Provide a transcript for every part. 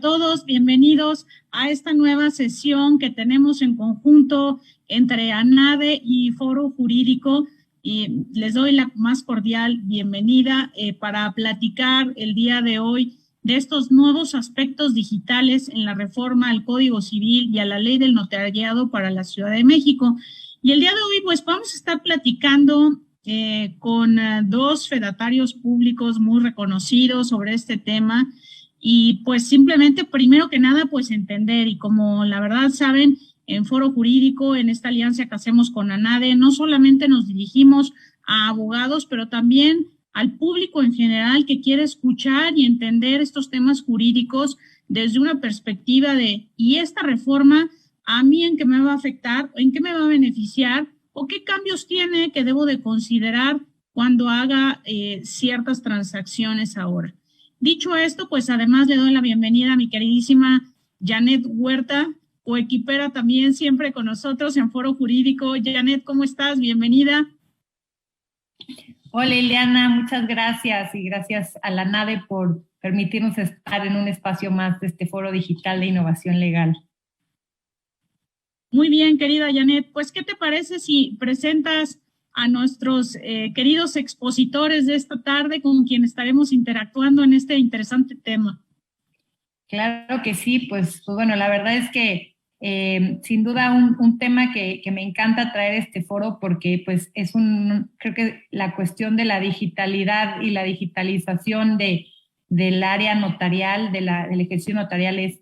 todos, bienvenidos a esta nueva sesión que tenemos en conjunto entre ANADE y Foro Jurídico, y les doy la más cordial bienvenida para platicar el día de hoy de estos nuevos aspectos digitales en la reforma al Código Civil y a la Ley del Notariado para la Ciudad de México. Y el día de hoy pues vamos a estar platicando con dos fedatarios públicos muy reconocidos sobre este tema. Y pues simplemente, primero que nada, pues entender, y como la verdad saben, en Foro Jurídico, en esta alianza que hacemos con ANADE, no solamente nos dirigimos a abogados, pero también al público en general que quiere escuchar y entender estos temas jurídicos desde una perspectiva de, ¿y esta reforma a mí en qué me va a afectar, en qué me va a beneficiar, o qué cambios tiene que debo de considerar cuando haga ciertas transacciones ahora? Dicho esto, pues además le doy la bienvenida a mi queridísima Janet Huerta, coequipera también siempre con nosotros en Foro Jurídico. Janet, ¿cómo estás? Bienvenida. Hola, Ileana, muchas gracias, y gracias a la ANADE por permitirnos estar en un espacio más de este Foro Digital de Innovación Legal. Muy bien, querida Janet, pues ¿qué te parece si presentas a nuestros queridos expositores de esta tarde con quien estaremos interactuando en este interesante tema? Claro que sí, pues bueno, la verdad es que sin duda un tema que me encanta traer este foro, porque pues es creo que la cuestión de la digitalidad y la digitalización del área notarial, del ejercicio notarial es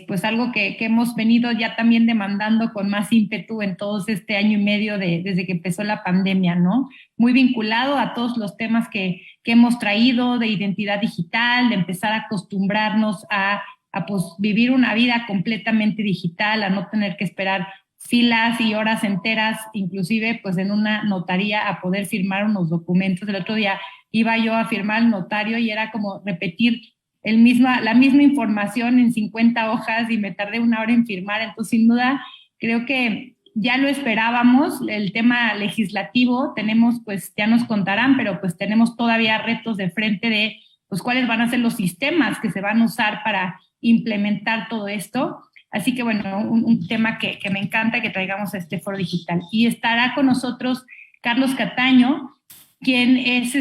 pues algo que hemos venido ya también demandando con más ímpetu en todo este año y medio desde que empezó la pandemia, ¿no? Muy vinculado a todos los temas que hemos traído de identidad digital, de empezar a acostumbrarnos a pues vivir una vida completamente digital, a no tener que esperar filas y horas enteras, inclusive pues en una notaría, a poder firmar unos documentos. El otro día iba yo a firmar al notario y era como repetir la misma información en 50 hojas y me tardé 1 hora en firmar. Entonces, sin duda, creo que ya lo esperábamos, el tema legislativo, tenemos, pues ya nos contarán, pero pues tenemos todavía retos de frente de, pues cuáles van a ser los sistemas que se van a usar para implementar todo esto. Así que bueno, un tema que me encanta que traigamos a este foro digital. Y estará con nosotros Carlos Cataño, quien es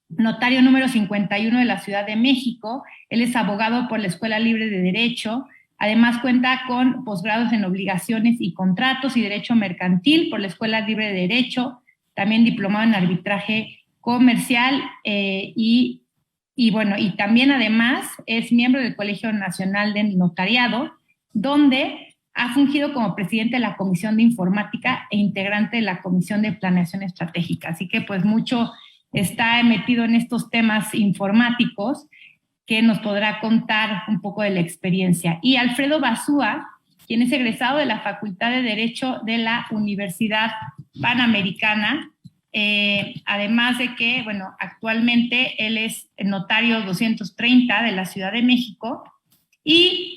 notario número 51 de la Ciudad de México. Él es abogado por la Escuela Libre de Derecho. Además cuenta con posgrados en obligaciones y contratos y derecho mercantil por la Escuela Libre de Derecho, también diplomado en arbitraje comercial y también además es miembro del Colegio Nacional de Notariado, donde ha fungido como presidente de la Comisión de Informática e integrante de la Comisión de Planeación Estratégica. Así que pues mucho está metido en estos temas informáticos, que nos podrá contar un poco de la experiencia. Y Alfredo Basúa, quien es egresado de la Facultad de Derecho de la Universidad Panamericana, además de que, bueno, actualmente él es notario 230 de la Ciudad de México y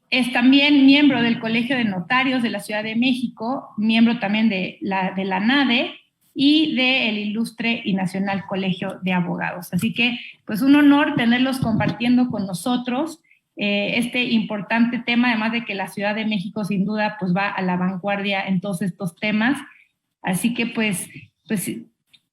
es también miembro del Colegio de Notarios de la Ciudad de México, miembro también de la ANADE, y del Ilustre y Nacional Colegio de Abogados. Así que, pues un honor tenerlos compartiendo con nosotros este importante tema, además de que la Ciudad de México sin duda pues va a la vanguardia en todos estos temas. Así que pues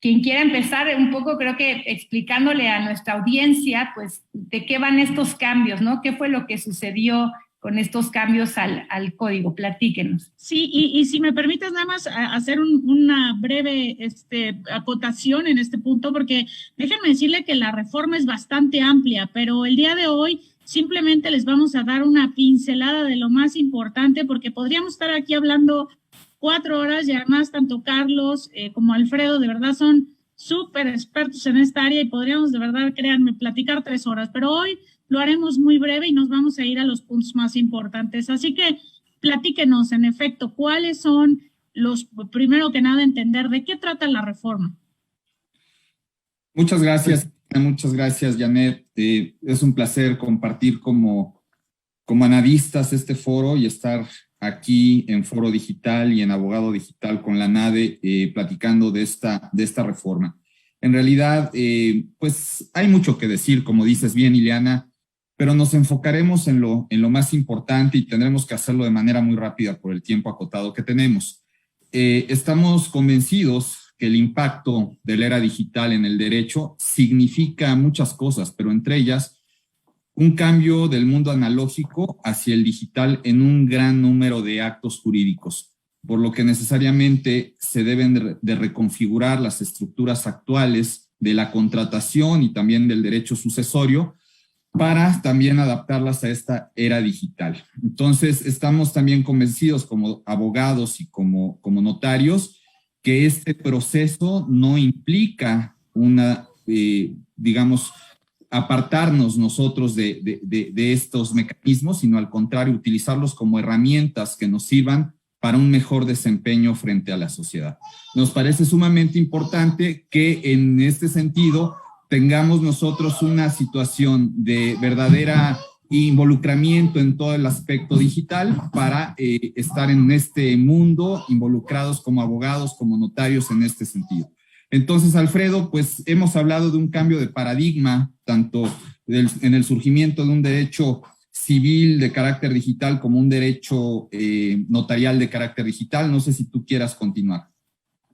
quien quiera empezar un poco, creo que explicándole a nuestra audiencia pues de qué van estos cambios, ¿no? ¿Qué fue lo que sucedió con estos cambios al código? Platíquenos. Sí, y si me permites nada más hacer una breve acotación en este punto, porque déjenme decirle que la reforma es bastante amplia, pero el día de hoy simplemente les vamos a dar una pincelada de lo más importante, porque podríamos estar aquí hablando 4 horas, y además tanto Carlos como Alfredo de verdad son súper expertos en esta área y podríamos de verdad, créanme, platicar 3 horas, pero hoy lo haremos muy breve y nos vamos a ir a los puntos más importantes. Así que platíquenos, en efecto, cuáles son primero que nada, entender de qué trata la reforma. Muchas gracias, Janet. Es un placer compartir como analistas este foro y estar aquí en Foro Digital y en Abogado Digital con la ANADE platicando de esta reforma. En realidad, pues hay mucho que decir, como dices bien, Ileana. pero nos enfocaremos en lo más importante y tendremos que hacerlo de manera muy rápida por el tiempo acotado que tenemos. Estamos convencidos que el impacto de la era digital en el derecho significa muchas cosas, pero entre ellas un cambio del mundo analógico hacia el digital en un gran número de actos jurídicos, por lo que necesariamente se deben de reconfigurar las estructuras actuales de la contratación y también del derecho sucesorio para también adaptarlas a esta era digital. Entonces, estamos también convencidos como abogados y como notarios que este proceso no implica digamos, apartarnos nosotros de estos mecanismos, sino al contrario, utilizarlos como herramientas que nos sirvan para un mejor desempeño frente a la sociedad. Nos parece sumamente importante que en este sentido tengamos nosotros una situación de verdadera involucramiento en todo el aspecto digital para estar en este mundo involucrados como abogados, como notarios en este sentido. Entonces, Alfredo, pues hemos hablado de un cambio de paradigma, tanto en el surgimiento de un derecho civil de carácter digital como un derecho notarial de carácter digital. No sé si tú quieras continuar.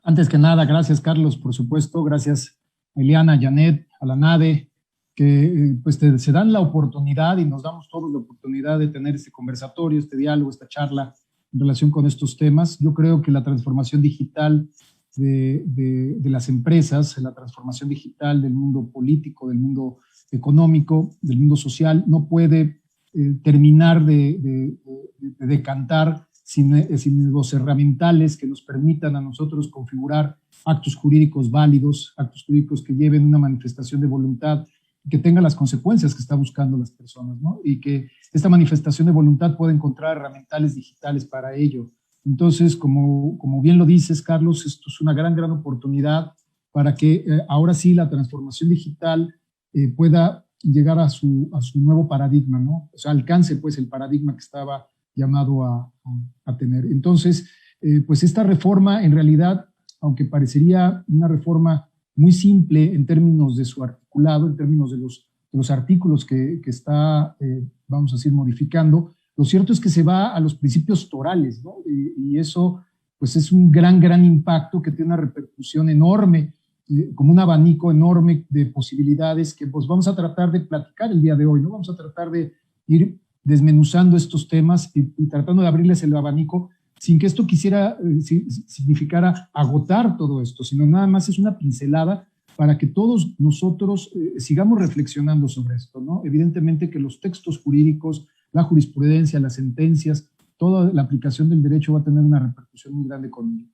Antes que nada, gracias, Carlos, por supuesto. Gracias, Eliana, Janet, a la NADE, que pues se dan la oportunidad y nos damos todos la oportunidad de tener este conversatorio, este diálogo, esta charla en relación con estos temas. Yo creo que la transformación digital de las empresas, la transformación digital del mundo político, del mundo económico, del mundo social, no puede terminar de decantar sin los herramientales que nos permitan a nosotros configurar actos jurídicos válidos, actos jurídicos que lleven una manifestación de voluntad, que tenga las consecuencias que están buscando las personas, ¿no? Y que esta manifestación de voluntad pueda encontrar herramientas digitales para ello. Entonces, como bien lo dices, Carlos, esto es una gran oportunidad para que ahora sí la transformación digital pueda llegar a su nuevo paradigma, ¿no? O sea, alcance pues el paradigma que estaba llamado a tener. Entonces, pues esta reforma en realidad, aunque parecería una reforma muy simple en términos de su articulado, en términos de los artículos que está, vamos a decir, modificando, lo cierto es que se va a los principios torales, ¿no? Y eso pues es un gran impacto que tiene una repercusión enorme, como un abanico enorme de posibilidades que pues vamos a tratar de platicar el día de hoy, ¿no? Vamos a tratar de ir desmenuzando estos temas y tratando de abrirles el abanico sin que esto significara agotar todo esto, sino nada más es una pincelada para que todos nosotros sigamos reflexionando sobre esto, ¿no? Evidentemente que los textos jurídicos, la jurisprudencia, las sentencias, toda la aplicación del derecho va a tener una repercusión muy grande con ello.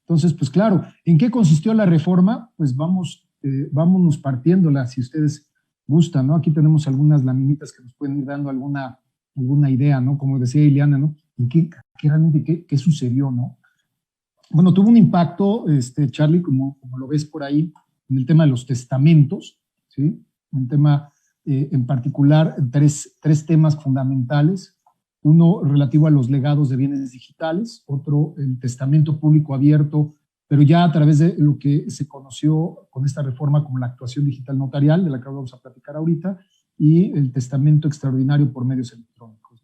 Entonces, pues claro, ¿en qué consistió la reforma? Pues vámonos partiéndola, si ustedes gustan, ¿no? Aquí tenemos algunas laminitas que nos pueden ir dando alguna idea, ¿no? Como decía Ileana, ¿no? ¿Qué sucedió, no? Bueno, tuvo un impacto, Charlie, como lo ves por ahí, en el tema de los testamentos, ¿sí? Un tema en particular, tres temas fundamentales. Uno relativo a los legados de bienes digitales, otro el testamento público abierto, pero ya a través de lo que se conoció con esta reforma como la actuación digital notarial, de la que vamos a platicar ahorita, y el testamento extraordinario por medios electrónicos.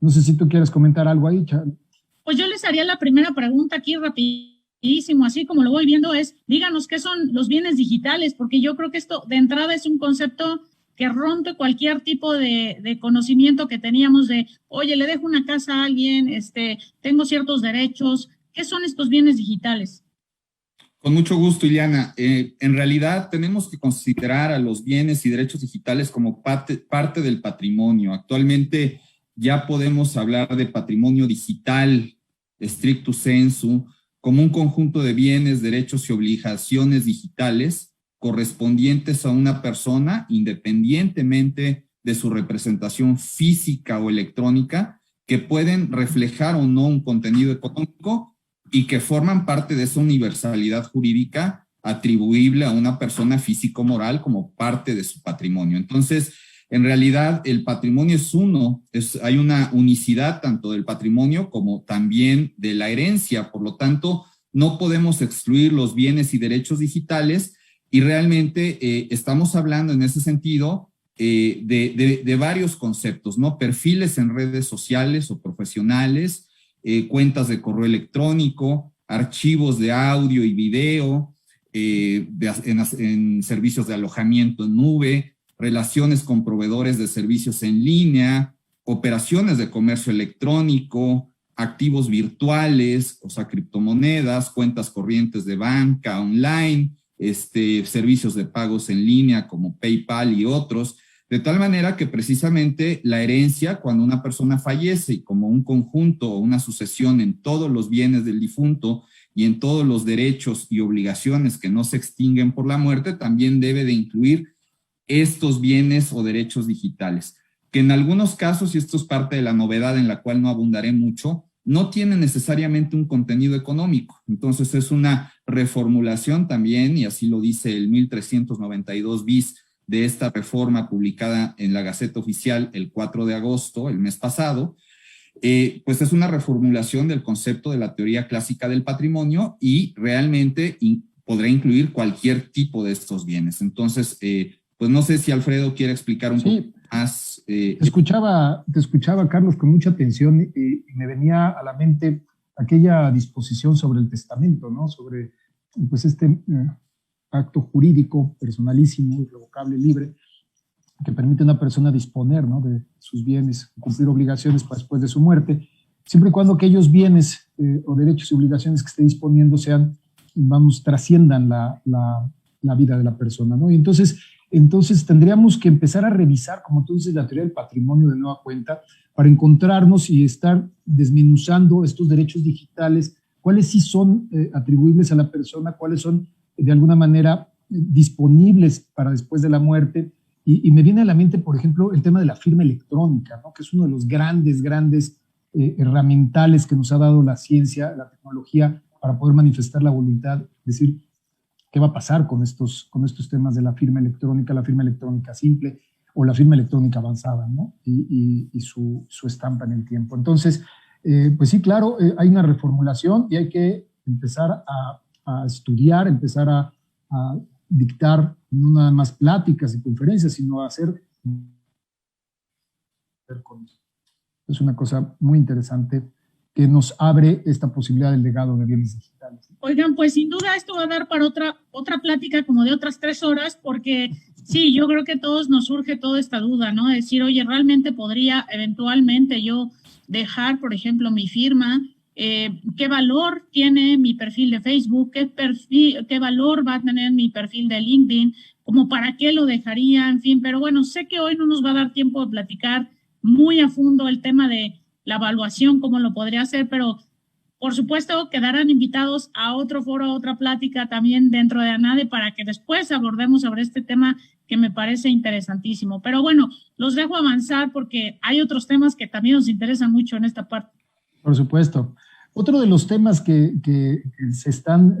No sé si tú quieres comentar algo ahí, Charlie. Pues yo les haría la primera pregunta aquí rapidísimo, así como lo voy viendo, díganos qué son los bienes digitales, porque yo creo que esto de entrada es un concepto que rompe cualquier tipo de conocimiento que teníamos de, oye, le dejo una casa a alguien, tengo ciertos derechos. ¿Qué son estos bienes digitales? Con mucho gusto, Ileana. En realidad tenemos que considerar a los bienes y derechos digitales como parte del patrimonio. Actualmente ya podemos hablar de patrimonio digital, stricto sensu, como un conjunto de bienes, derechos y obligaciones digitales correspondientes a una persona independientemente de su representación física o electrónica, que pueden reflejar o no un contenido económico y que forman parte de esa universalidad jurídica atribuible a una persona físico-moral como parte de su patrimonio. Entonces, en realidad, el patrimonio es uno, hay una unicidad tanto del patrimonio como también de la herencia. Por lo tanto, no podemos excluir los bienes y derechos digitales y realmente estamos hablando en ese sentido de varios conceptos, ¿no? Perfiles en redes sociales o profesionales, cuentas de correo electrónico, archivos de audio y video, en servicios de alojamiento en nube, relaciones con proveedores de servicios en línea, operaciones de comercio electrónico, activos virtuales, o sea, criptomonedas, cuentas corrientes de banca online, servicios de pagos en línea como PayPal y otros, de tal manera que precisamente la herencia, cuando una persona fallece y como un conjunto o una sucesión en todos los bienes del difunto y en todos los derechos y obligaciones que no se extinguen por la muerte, también debe de incluir estos bienes o derechos digitales, que en algunos casos, y esto es parte de la novedad en la cual no abundaré mucho, no tienen necesariamente un contenido económico. Entonces es una reformulación también, y así lo dice el 1392 bis de esta reforma publicada en la Gaceta Oficial el 4 de agosto, el mes pasado, pues es una reformulación del concepto de la teoría clásica del patrimonio y realmente podrá incluir cualquier tipo de estos bienes. Entonces, pues no sé si Alfredo quiere explicar un poco más. Te escuchaba, Carlos, con mucha atención y me venía a la mente aquella disposición sobre el testamento, ¿no? Sobre, pues, acto jurídico, personalísimo, irrevocable, libre, que permite a una persona disponer, ¿no?, de sus bienes, cumplir obligaciones para después de su muerte, siempre y cuando aquellos bienes o derechos y obligaciones que esté disponiendo trasciendan la vida de la persona, ¿no? Y entonces tendríamos que empezar a revisar, como tú dices, la teoría del patrimonio de nueva cuenta, para encontrarnos y estar desmenuzando estos derechos digitales, cuáles sí son atribuibles a la persona, cuáles son de alguna manera disponibles para después de la muerte. Y me viene a la mente, por ejemplo, el tema de la firma electrónica, ¿no?, que es uno de los grandes herramientales que nos ha dado la ciencia, la tecnología, para poder manifestar la voluntad, es decir, ¿qué va a pasar con estos temas de la firma electrónica simple o la firma electrónica avanzada, ¿no?, y su estampa en el tiempo? Entonces, pues sí, claro, hay una reformulación y hay que empezar a estudiar, empezar a dictar no nada más pláticas y conferencias, sino a hacer. Es una cosa muy interesante que nos abre esta posibilidad del legado de bienes digitales. Oigan, pues sin duda esto va a dar para otra plática como de otras 3 horas, porque sí, yo creo que a todos nos surge toda esta duda, ¿no? Decir, oye, ¿realmente podría eventualmente yo dejar, por ejemplo, mi firma? ¿Qué valor tiene mi perfil de Facebook? ¿Qué valor va a tener mi perfil de LinkedIn? ¿Cómo para qué lo dejaría? En fin, pero bueno, sé que hoy no nos va a dar tiempo de platicar muy a fondo el tema de la evaluación, cómo lo podría hacer, pero por supuesto quedarán invitados a otro foro, a otra plática también dentro de ANADE para que después abordemos sobre este tema que me parece interesantísimo. Pero bueno, los dejo avanzar porque hay otros temas que también nos interesan mucho en esta parte. Por supuesto. Otro de los temas que se están,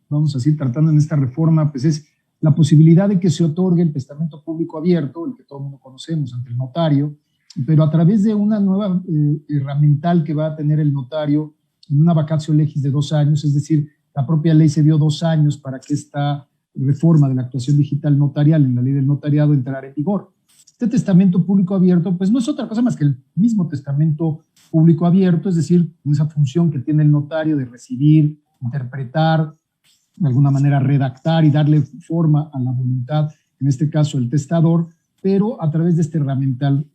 vamos a decir, tratando en esta reforma, pues es la posibilidad de que se otorgue el testamento público abierto, el que todo el mundo conocemos, ante el notario, pero a través de una nueva herramiental que va a tener el notario en una vacatio legis de 2 años, es decir, la propia ley se dio 2 años para que esta reforma de la actuación digital notarial en la ley del notariado entrara en vigor. Este testamento público abierto, pues no es otra cosa más que el mismo testamento público abierto, es decir, con esa función que tiene el notario de recibir, interpretar, de alguna manera redactar y darle forma a la voluntad, en este caso el testador, pero a través de este herramiental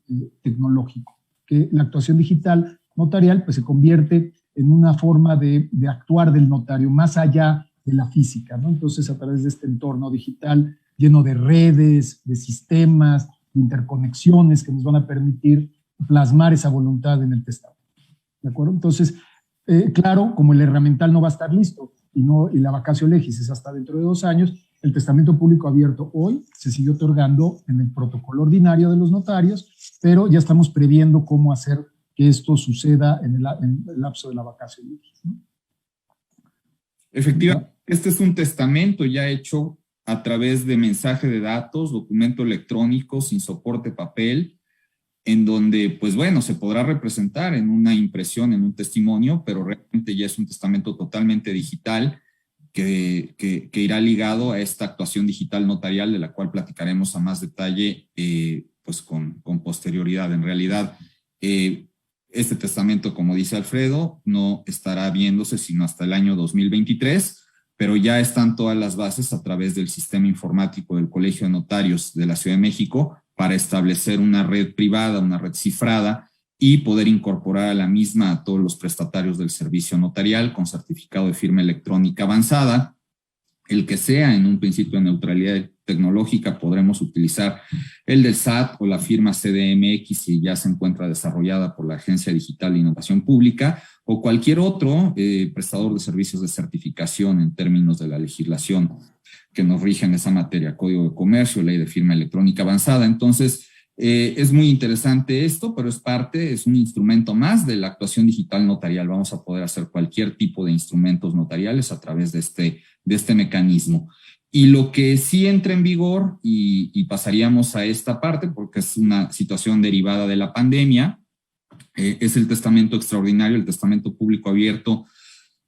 tecnológico, que la actuación digital notarial pues se convierte en una forma de actuar del notario, más allá de la física, ¿no? Entonces, a través de este entorno digital lleno de redes, de sistemas, de interconexiones que nos van a permitir plasmar esa voluntad en el testamento, ¿de acuerdo? Entonces, claro, como el herramiental no va a estar listo y la vacatio legis es hasta dentro de 2 años, el testamento público abierto hoy se sigue otorgando en el protocolo ordinario de los notarios, pero ya estamos previendo cómo hacer que esto suceda en el lapso de la vacatio legis, ¿no? Efectivamente, este es un testamento ya hecho a través de mensaje de datos, documento electrónico sin soporte papel, en donde, pues bueno, se podrá representar en una impresión, en un testimonio, pero realmente ya es un testamento totalmente digital que irá ligado a esta actuación digital notarial, de la cual platicaremos a más detalle pues con posterioridad. En realidad, este testamento, como dice Alfredo, no estará viéndose sino hasta el año 2023, pero ya están todas las bases a través del sistema informático del Colegio de Notarios de la Ciudad de México para establecer una red privada, una red cifrada, y poder incorporar a la misma a todos los prestatarios del servicio notarial con certificado de firma electrónica avanzada. El que sea en un principio de neutralidad tecnológica, podremos utilizar el del SAT o la firma CDMX si ya se encuentra desarrollada por la Agencia Digital de Innovación Pública, o cualquier otro prestador de servicios de certificación en términos de la legislación que nos rige en esa materia, Código de Comercio, Ley de Firma Electrónica Avanzada. Entonces, es muy interesante esto, pero es un instrumento más de la actuación digital notarial. Vamos a poder hacer cualquier tipo de instrumentos notariales a través de este mecanismo. Y lo que sí entra en vigor, y pasaríamos a esta parte, porque es una situación derivada de la pandemia, es el testamento extraordinario, el testamento público abierto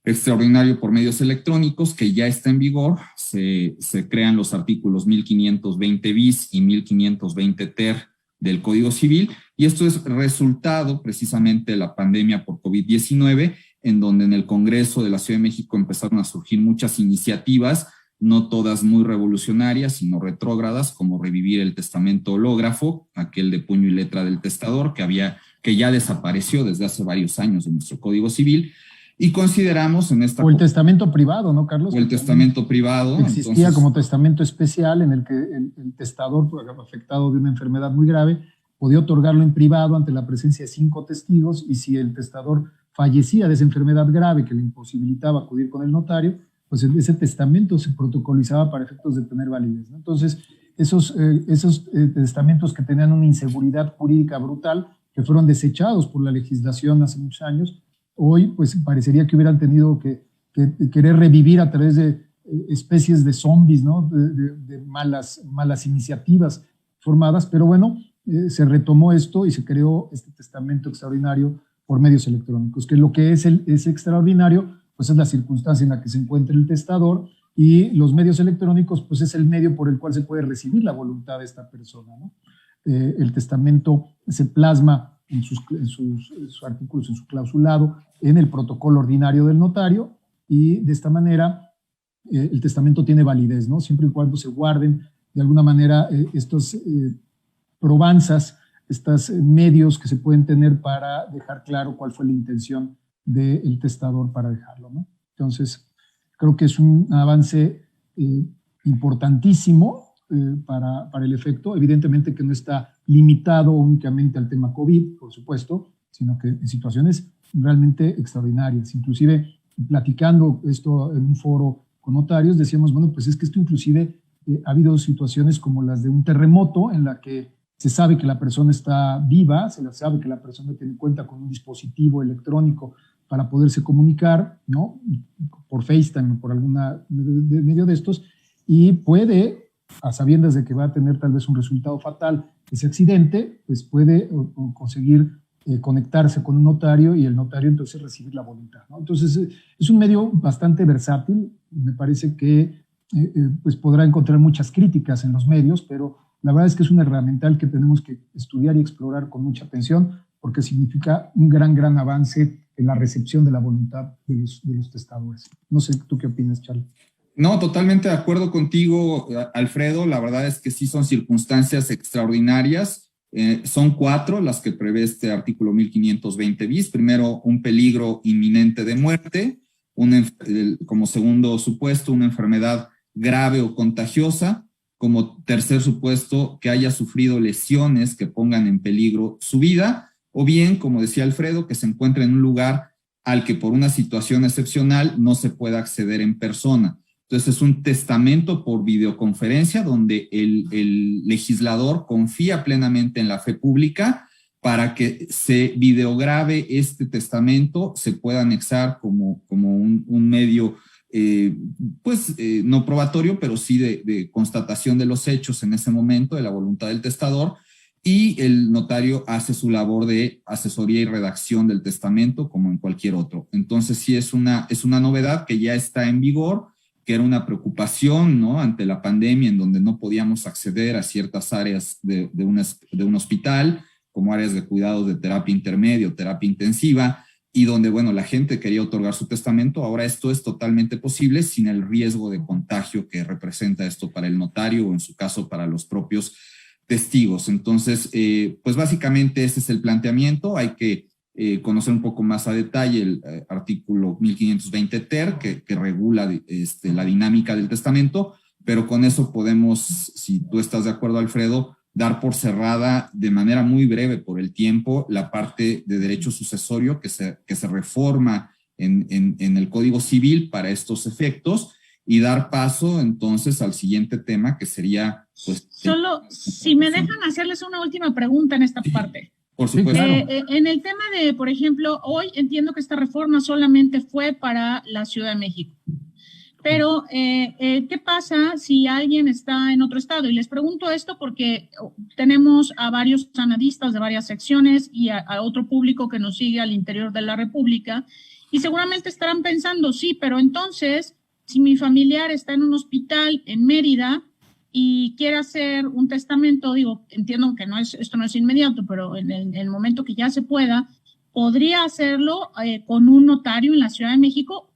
extraordinario por medios electrónicos, que ya está en vigor. Se crean los artículos 1520 bis y 1520 ter del Código Civil, y esto es resultado precisamente de la pandemia por COVID-19, en donde en el Congreso de la Ciudad de México empezaron a surgir muchas iniciativas, no todas muy revolucionarias, sino retrógradas, como revivir el testamento hológrafo, aquel de puño y letra del testador, que ya desapareció desde hace varios años en nuestro Código Civil, y consideramos en esta... O el testamento privado, ¿no, Carlos? O el testamento privado. Existía entonces, como testamento especial en el que el testador, afectado de una enfermedad muy grave, podía otorgarlo en privado ante la presencia de 5 testigos, y si el testador fallecía de esa enfermedad grave que le imposibilitaba acudir con el notario, pues ese testamento se protocolizaba para efectos de tener validez, ¿no? Entonces, esos testamentos que tenían una inseguridad jurídica brutal, que fueron desechados por la legislación hace muchos años, hoy pues parecería que hubieran tenido que querer revivir a través de especies de zombies, ¿no? de malas iniciativas formadas, pero bueno, se retomó esto y se creó este testamento extraordinario por medios electrónicos, que lo que es extraordinario pues es la circunstancia en la que se encuentra el testador, y los medios electrónicos pues es el medio por el cual se puede recibir la voluntad de esta persona, ¿no? El testamento se plasma en sus artículos, en su clausulado, en el protocolo ordinario del notario, y de esta manera el testamento tiene validez, ¿no? Siempre y cuando se guarden de alguna manera estos probanzas, estos medios que se pueden tener para dejar claro cuál fue la intención del testador para dejarlo, ¿no? Entonces, creo que es un avance importantísimo para el efecto, evidentemente que no está limitado únicamente al tema COVID, por supuesto, sino que en situaciones realmente extraordinarias. Inclusive, platicando esto en un foro con notarios, decíamos, bueno, pues es que esto inclusive ha habido situaciones como las de un terremoto, en la que se sabe que la persona está viva, se sabe que la persona tiene cuenta con un dispositivo electrónico para poderse comunicar, ¿no? Por FaceTime o por alguna medio de estos, y puede, a sabiendas de que va a tener tal vez un resultado fatal ese accidente, pues puede conseguir conectarse con un notario, y el notario entonces recibir la voluntad, ¿no? Entonces es un medio bastante versátil. Me parece que pues podrá encontrar muchas críticas en los medios, pero la verdad es que es un herramental que tenemos que estudiar y explorar con mucha atención, porque significa un gran avance en la recepción de la voluntad de los testadores. No sé, ¿tú qué opinas, Charlie? No, totalmente de acuerdo contigo, Alfredo. La verdad es que sí son circunstancias extraordinarias. Son 4 las que prevé este artículo 1520 bis. Primero, un peligro inminente de muerte. Como segundo supuesto, una enfermedad grave o contagiosa. Como tercer supuesto, que haya sufrido lesiones que pongan en peligro su vida. O bien, como decía Alfredo, que se encuentre en un lugar al que por una situación excepcional no se pueda acceder en persona. Entonces es un testamento por videoconferencia donde el legislador confía plenamente en la fe pública para que se videograve este testamento, se pueda anexar como un medio no probatorio, pero sí de constatación de los hechos en ese momento, de la voluntad del testador, y el notario hace su labor de asesoría y redacción del testamento como en cualquier otro. Entonces sí es una novedad que ya está en vigor que era una preocupación, ¿no?, ante la pandemia, en donde no podíamos acceder a ciertas áreas de un hospital, como áreas de cuidados de terapia intermedia, terapia intensiva, y donde, bueno, la gente quería otorgar su testamento. Ahora esto es totalmente posible sin el riesgo de contagio que representa esto para el notario o en su caso para los propios testigos. Entonces, pues básicamente ese es el planteamiento. Hay que conocer un poco más a detalle el artículo 1520 ter que regula la dinámica del testamento, pero con eso podemos, si tú estás de acuerdo, Alfredo, dar por cerrada de manera muy breve por el tiempo la parte de derecho sucesorio que se reforma en el Código Civil para estos efectos, y dar paso entonces al siguiente tema, que sería, pues... Solo, si me dejan hacerles una última pregunta en esta parte. Por supuesto. Claro. En el tema de, por ejemplo, hoy entiendo que esta reforma solamente fue para la Ciudad de México. Pero, ¿qué pasa si alguien está en otro estado? Y les pregunto esto porque tenemos a varios sanadistas de varias secciones y a otro público que nos sigue al interior de la República, y seguramente estarán pensando, sí, pero entonces, si mi familiar está en un hospital en Mérida y quiere hacer un testamento, digo, entiendo que esto no es inmediato, pero en el momento que ya se pueda, ¿podría hacerlo con un notario en la Ciudad de México?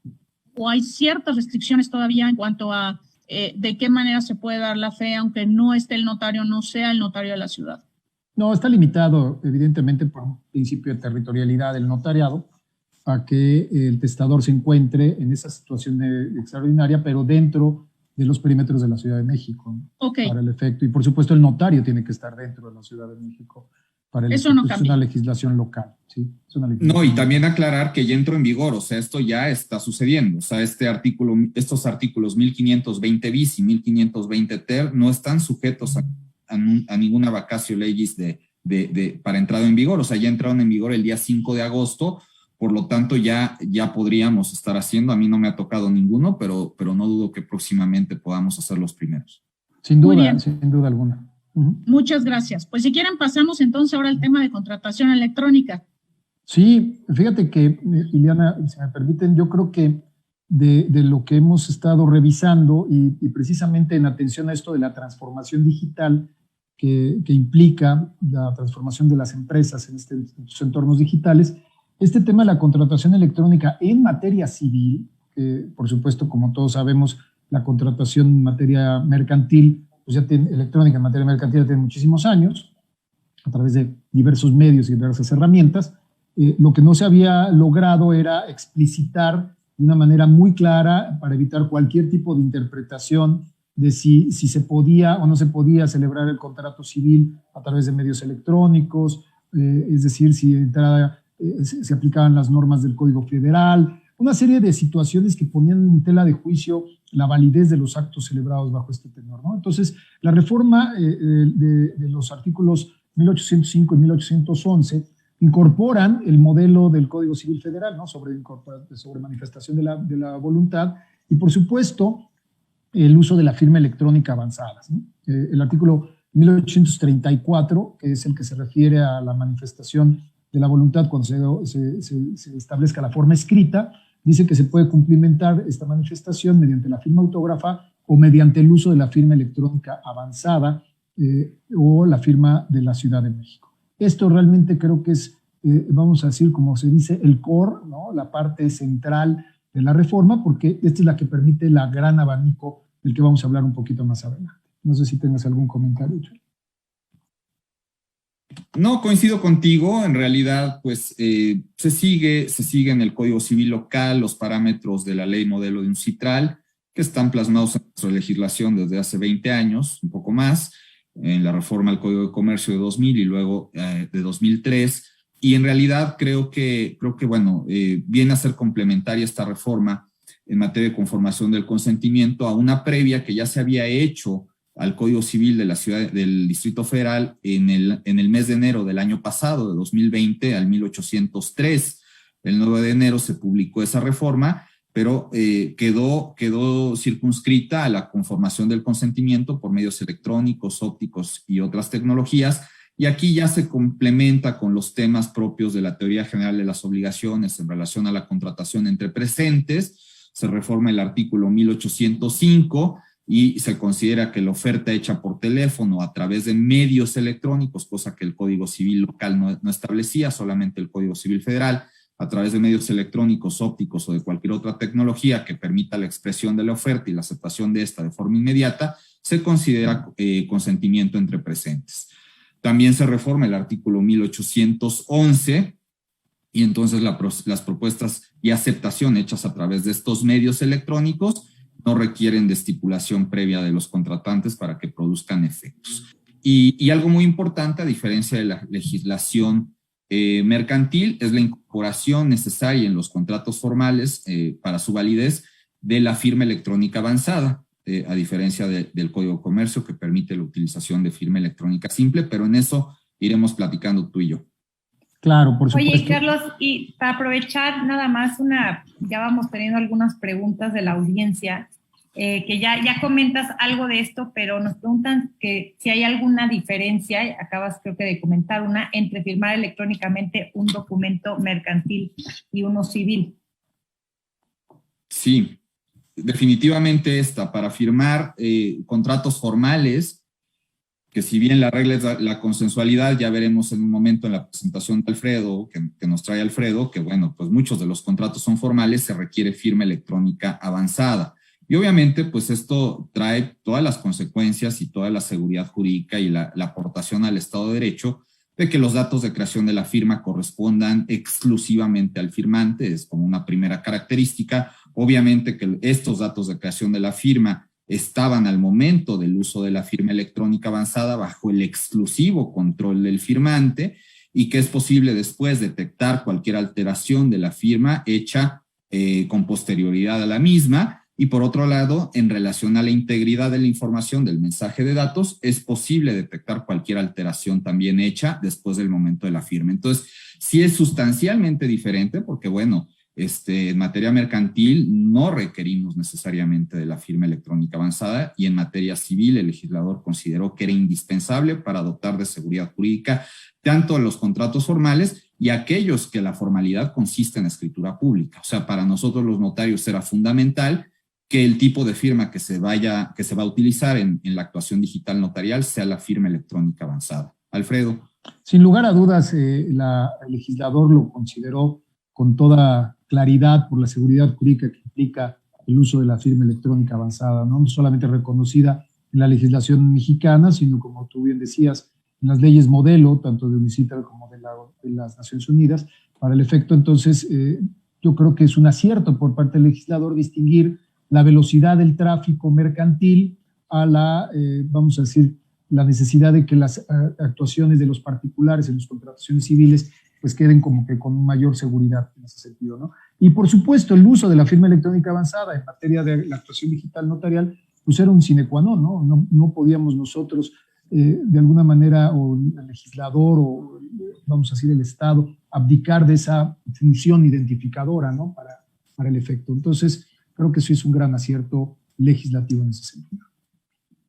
¿O hay ciertas restricciones todavía en cuanto a de qué manera se puede dar la fe, aunque no esté el notario, no sea el notario de la ciudad? No, está limitado evidentemente por un principio de territorialidad del notariado a que el testador se encuentre en esa situación extraordinaria, pero dentro de los perímetros de la Ciudad de México, ¿no? Okay. Para el efecto. Y por supuesto el notario tiene que estar dentro de la Ciudad de México. Para el Eso efecto. no cambia. Es una legislación local, ¿sí? Es una legislación No, y local. también aclarar que ya entró en vigor, o sea, esto ya está sucediendo. O sea, estos artículos 1520 bis y 1520 ter no están sujetos a ninguna vacatio legis para entrada en vigor. O sea, ya entraron en vigor el día 5 de agosto, por lo tanto ya podríamos estar haciendo. A mí no me ha tocado ninguno, pero no dudo que próximamente podamos hacer los primeros. Sin Muy duda, bien. sin duda alguna. Uh-huh. Muchas gracias. Pues si quieren pasamos entonces ahora al tema de contratación electrónica. Sí, fíjate que, Ileana, si me permiten, yo creo que de lo que hemos estado revisando y precisamente en atención a esto de la transformación digital que implica la transformación de las empresas en estos entornos digitales, este tema de la contratación electrónica en materia civil, que por supuesto, como todos sabemos, la contratación en materia mercantil, pues ya tiene, electrónica en materia mercantil ya tiene muchísimos años, a través de diversos medios y diversas herramientas. Lo que no se había logrado era explicitar de una manera muy clara para evitar cualquier tipo de interpretación de si se podía o no se podía celebrar el contrato civil a través de medios electrónicos, es decir, si de entrada se aplicaban las normas del Código Federal, una serie de situaciones que ponían en tela de juicio la validez de los actos celebrados bajo este tenor, ¿no? Entonces, la reforma de los artículos 1805 y 1811 incorporan el modelo del Código Civil Federal, ¿no? sobre manifestación de la voluntad, y por supuesto el uso de la firma electrónica avanzada, ¿no? El artículo 1834, que es el que se refiere a la manifestación de la voluntad cuando se establezca la forma escrita, dice que se puede cumplimentar esta manifestación mediante la firma autógrafa o mediante el uso de la firma electrónica avanzada o la firma de la Ciudad de México. Esto realmente creo que es, vamos a decir, como se dice, el core, ¿no? La parte central de la reforma, porque esta es la que permite la gran abanico del que vamos a hablar un poquito más adelante. No sé si tengas algún comentario, Chuy. No, coincido contigo. En realidad, pues se sigue en el Código Civil local los parámetros de la ley modelo de UNCITRAL, que están plasmados en nuestra legislación desde hace 20 años, un poco más, en la reforma al Código de Comercio de 2000 y luego de 2003. Y en realidad creo que bueno, viene a ser complementaria esta reforma en materia de conformación del consentimiento a una previa que ya se había hecho al Código Civil de la ciudad del Distrito Federal en el mes de enero del año pasado, de 2020 al 1803. El 9 de enero se publicó esa reforma, pero quedó circunscrita a la conformación del consentimiento por medios electrónicos, ópticos y otras tecnologías, y aquí ya se complementa con los temas propios de la teoría general de las obligaciones en relación a la contratación entre presentes, se reforma el artículo 1805 y se considera que la oferta hecha por teléfono a través de medios electrónicos, cosa que el Código Civil local no establecía, solamente el Código Civil federal, a través de medios electrónicos, ópticos o de cualquier otra tecnología que permita la expresión de la oferta y la aceptación de esta de forma inmediata, se considera consentimiento entre presentes. También se reforma el artículo 1811 y entonces las propuestas y aceptación hechas a través de estos medios electrónicos no requieren de estipulación previa de los contratantes para que produzcan efectos. Y algo muy importante, a diferencia de la legislación mercantil, es la incorporación necesaria en los contratos formales para su validez de la firma electrónica avanzada, a diferencia del Código de Comercio, que permite la utilización de firma electrónica simple, pero en eso iremos platicando tú y yo. Claro, por supuesto. Oye, Carlos, y para aprovechar nada más ya vamos teniendo algunas preguntas de la audiencia, que ya comentas algo de esto, pero nos preguntan que si hay alguna diferencia, acabas creo que de comentar una, entre firmar electrónicamente un documento mercantil y uno civil. Sí, definitivamente para firmar contratos formales, que si bien la regla es la consensualidad, ya veremos en un momento en la presentación de Alfredo, que nos trae Alfredo, que bueno, pues muchos de los contratos son formales, se requiere firma electrónica avanzada. Y obviamente, pues esto trae todas las consecuencias y toda la seguridad jurídica y la aportación al Estado de Derecho de que los datos de creación de la firma correspondan exclusivamente al firmante, es como una primera característica. Obviamente que estos datos de creación de la firma estaban al momento del uso de la firma electrónica avanzada bajo el exclusivo control del firmante y que es posible después detectar cualquier alteración de la firma hecha con posterioridad a la misma. Y por otro lado, en relación a la integridad de la información del mensaje de datos, es posible detectar cualquier alteración también hecha después del momento de la firma. Entonces, sí es sustancialmente diferente porque, bueno, en materia mercantil no requerimos necesariamente de la firma electrónica avanzada y en materia civil el legislador consideró que era indispensable para dotar de seguridad jurídica tanto a los contratos formales y aquellos que la formalidad consiste en escritura pública. O sea, para nosotros los notarios era fundamental que el tipo de firma que se va a utilizar en la actuación digital notarial sea la firma electrónica avanzada. Alfredo. Sin lugar a dudas, el legislador lo consideró con toda claridad por la seguridad jurídica que implica el uso de la firma electrónica avanzada, no solamente reconocida en la legislación mexicana, sino, como tú bien decías, en las leyes modelo, tanto de UNICITRAL como de las Naciones Unidas. Para el efecto, entonces, yo creo que es un acierto por parte del legislador distinguir la velocidad del tráfico mercantil a vamos a decir, la necesidad de que las actuaciones de los particulares en las contrataciones civiles pues queden como que con mayor seguridad en ese sentido, ¿no? Y por supuesto el uso de la firma electrónica avanzada en materia de la actuación digital notarial pues era un sine qua non, ¿no? No podíamos nosotros de alguna manera, o el legislador, o vamos a decir el Estado, abdicar de esa función identificadora, ¿no? Para el efecto. Entonces, creo que eso es un gran acierto legislativo en ese sentido.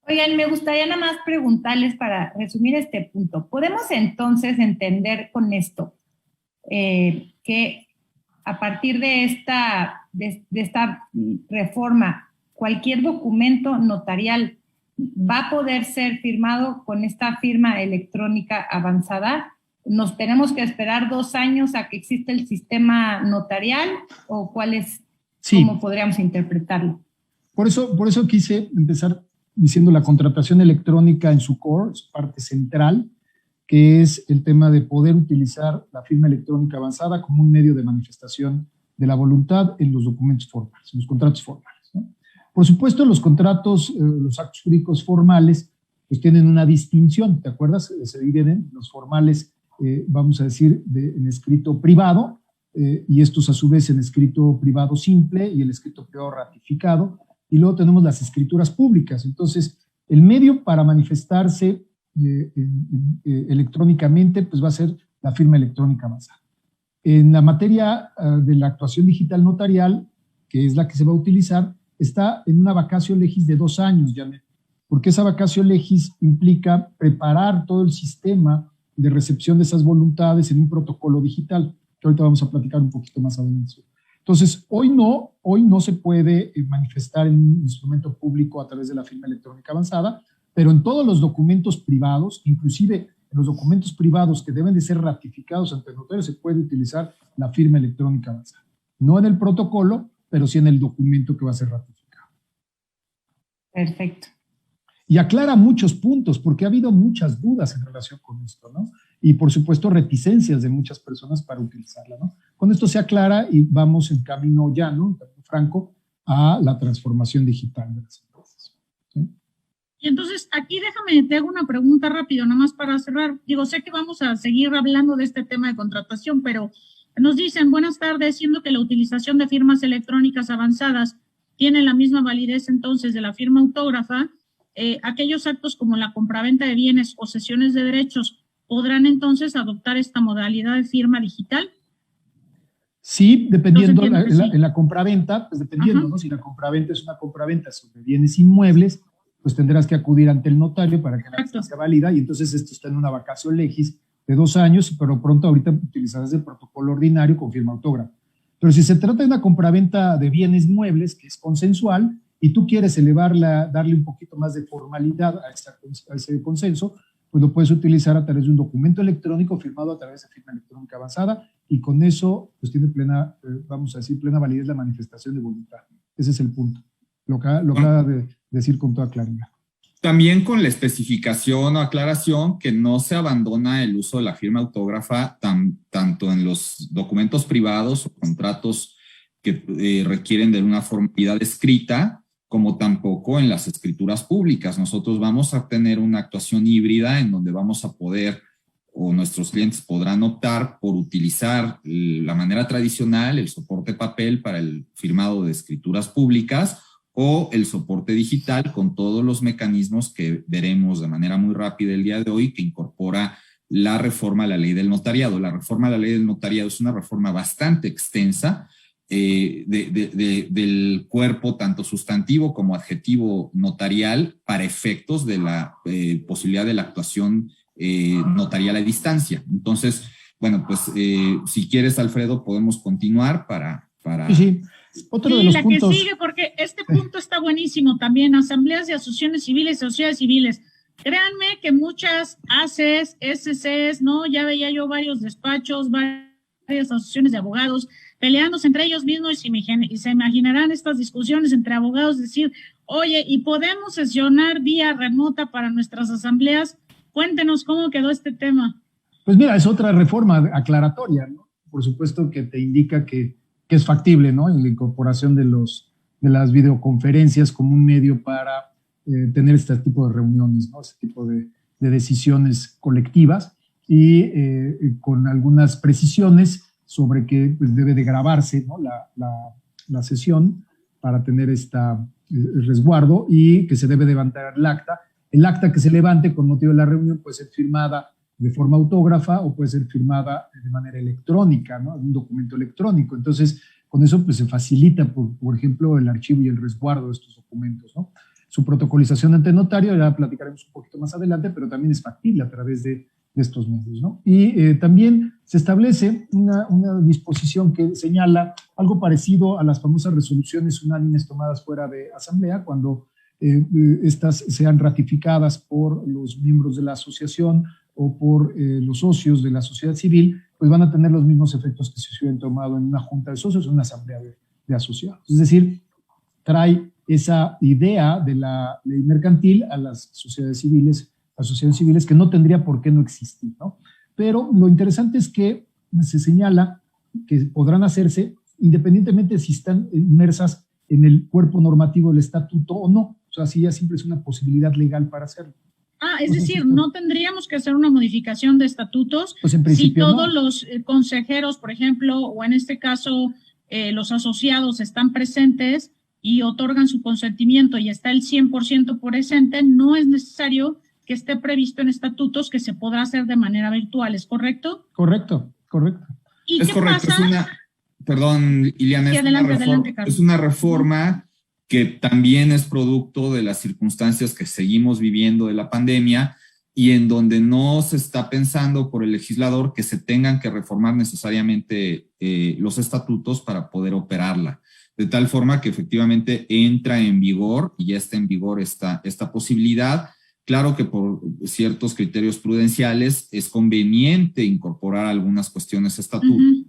Oigan, me gustaría nada más preguntarles para resumir este punto. ¿Podemos entonces entender con esto que a partir de esta reforma, cualquier documento notarial va a poder ser firmado con esta firma electrónica avanzada? ¿Nos tenemos que esperar 2 años a que exista el sistema notarial o cuál es? Sí. ¿Cómo podríamos interpretarlo? Por eso quise empezar diciendo la contratación electrónica en su core, su parte central, que es el tema de poder utilizar la firma electrónica avanzada como un medio de manifestación de la voluntad en los documentos formales, en los contratos formales, ¿no? Por supuesto, los contratos, los actos jurídicos formales, pues tienen una distinción, ¿te acuerdas? Se dividen los formales, vamos a decir, en escrito privado, y estos a su vez en escrito privado simple y el escrito privado ratificado, y luego tenemos las escrituras públicas. Entonces, el medio para manifestarse electrónicamente pues va a ser la firma electrónica avanzada. En la materia de la actuación digital notarial, que es la que se va a utilizar, está en una vacatio legis de 2 años, Janet, porque esa vacatio legis implica preparar todo el sistema de recepción de esas voluntades en un protocolo digital, que ahorita vamos a platicar un poquito más adelante. Entonces, hoy no se puede manifestar en un instrumento público a través de la firma electrónica avanzada, pero en todos los documentos privados, inclusive en los documentos privados que deben de ser ratificados ante el notario, se puede utilizar la firma electrónica avanzada. No en el protocolo, pero sí en el documento que va a ser ratificado. Perfecto. Y aclara muchos puntos, porque ha habido muchas dudas en relación con esto, ¿no? Y por supuesto reticencias de muchas personas para utilizarla, ¿no? Con esto se aclara y vamos en camino ya, ¿no? En camino franco a la transformación digital de las empresas. ¿Sí? Y entonces aquí te hago una pregunta rápido, nada más para cerrar. Digo, sé que vamos a seguir hablando de este tema de contratación, pero nos dicen, buenas tardes, siendo que la utilización de firmas electrónicas avanzadas tiene la misma validez entonces de la firma autógrafa, aquellos actos como la compraventa de bienes o cesiones de derechos podrán entonces adoptar esta modalidad de firma digital. Sí, dependiendo sí. En la compraventa, pues dependiendo, ¿no? Si la compraventa es una compraventa sobre bienes inmuebles, pues tendrás que acudir ante el notario para que la acta sea válida, y entonces esto está en una vacatio legis de 2 años, pero pronto ahorita utilizarás el protocolo ordinario con firma autógrafa. Pero si se trata de una compraventa de bienes muebles, que es consensual, y tú quieres elevarla, darle un poquito más de formalidad a ese consenso, pues lo puedes utilizar a través de un documento electrónico firmado a través de firma electrónica avanzada, y con eso pues tiene plena, vamos a decir, plena validez la manifestación de voluntad. Ese es el punto. Lo acaba de decir con toda claridad. También con la especificación o aclaración que no se abandona el uso de la firma autógrafa tanto en los documentos privados o contratos que requieren de una formalidad escrita, como tampoco en las escrituras públicas. Nosotros vamos a tener una actuación híbrida en donde vamos a poder, o nuestros clientes podrán optar por utilizar la manera tradicional, el soporte papel para el firmado de escrituras públicas, o el soporte digital con todos los mecanismos que veremos de manera muy rápida el día de hoy, que incorpora la reforma a la ley del notariado. La reforma a la ley del notariado es una reforma bastante extensa del cuerpo tanto sustantivo como adjetivo notarial para efectos de la posibilidad de la actuación notarial a distancia. Entonces, bueno, pues si quieres, Alfredo, podemos continuar para... Sí. Otro de los puntos. Que sigue, porque este punto está buenísimo también, asambleas de asociaciones civiles, sociedades civiles. Créanme que muchas ACES, SCs, ¿no? Ya veía yo varios despachos, varias asociaciones de abogados peleándose entre ellos mismos, y se imaginarán estas discusiones entre abogados, decir, oye, ¿y podemos sesionar vía remota para nuestras asambleas? Cuéntenos cómo quedó este tema. Pues mira, es otra reforma aclaratoria, ¿no? Por supuesto que te indica que es factible, ¿no? En la incorporación de las videoconferencias como un medio para tener este tipo de reuniones, ¿no? Este tipo de decisiones colectivas, y con algunas precisiones sobre que pues, debe de grabarse, ¿no? la sesión para tener el resguardo, y que se debe levantar el acta. El acta que se levante con motivo de la reunión puede ser firmada de forma autógrafa o puede ser firmada de manera electrónica, ¿no? Un documento electrónico. Entonces, con eso pues, se facilita, por ejemplo, el archivo y el resguardo de estos documentos, ¿no? Su protocolización ante notario, ya platicaremos un poquito más adelante, pero también es factible a través de estos medios, ¿no? Y también se establece una disposición que señala algo parecido a las famosas resoluciones unánimes tomadas fuera de asamblea, cuando estas sean ratificadas por los miembros de la asociación o por los socios de la sociedad civil, pues van a tener los mismos efectos que si se hubieran tomado en una junta de socios o en una asamblea de asociados. Es decir, trae esa idea de la ley mercantil a las sociedades civiles, asociaciones civiles, que no tendría por qué no existir, ¿no? Pero lo interesante es que se señala que podrán hacerse independientemente si están inmersas en el cuerpo normativo del estatuto o no. O sea, si ya siempre es una posibilidad legal para hacerlo. Es decir, no tendríamos que hacer una modificación de estatutos, pues en principio si todos no. Los consejeros, por ejemplo, o en este caso los asociados están presentes y otorgan su consentimiento y está el 100% presente, no es necesario que esté previsto en estatutos que se podrá hacer de manera virtual, ¿es correcto? Correcto. ¿Y es qué correcto, pasa? Perdón, Ileana, Sí, adelante, Carlos. Es una reforma que también es producto de las circunstancias que seguimos viviendo de la pandemia, y en donde no se está pensando por el legislador que se tengan que reformar necesariamente los estatutos para poder operarla. De tal forma que efectivamente entra en vigor y ya está en vigor esta posibilidad. Claro que por ciertos criterios prudenciales es conveniente incorporar algunas cuestiones estatutarias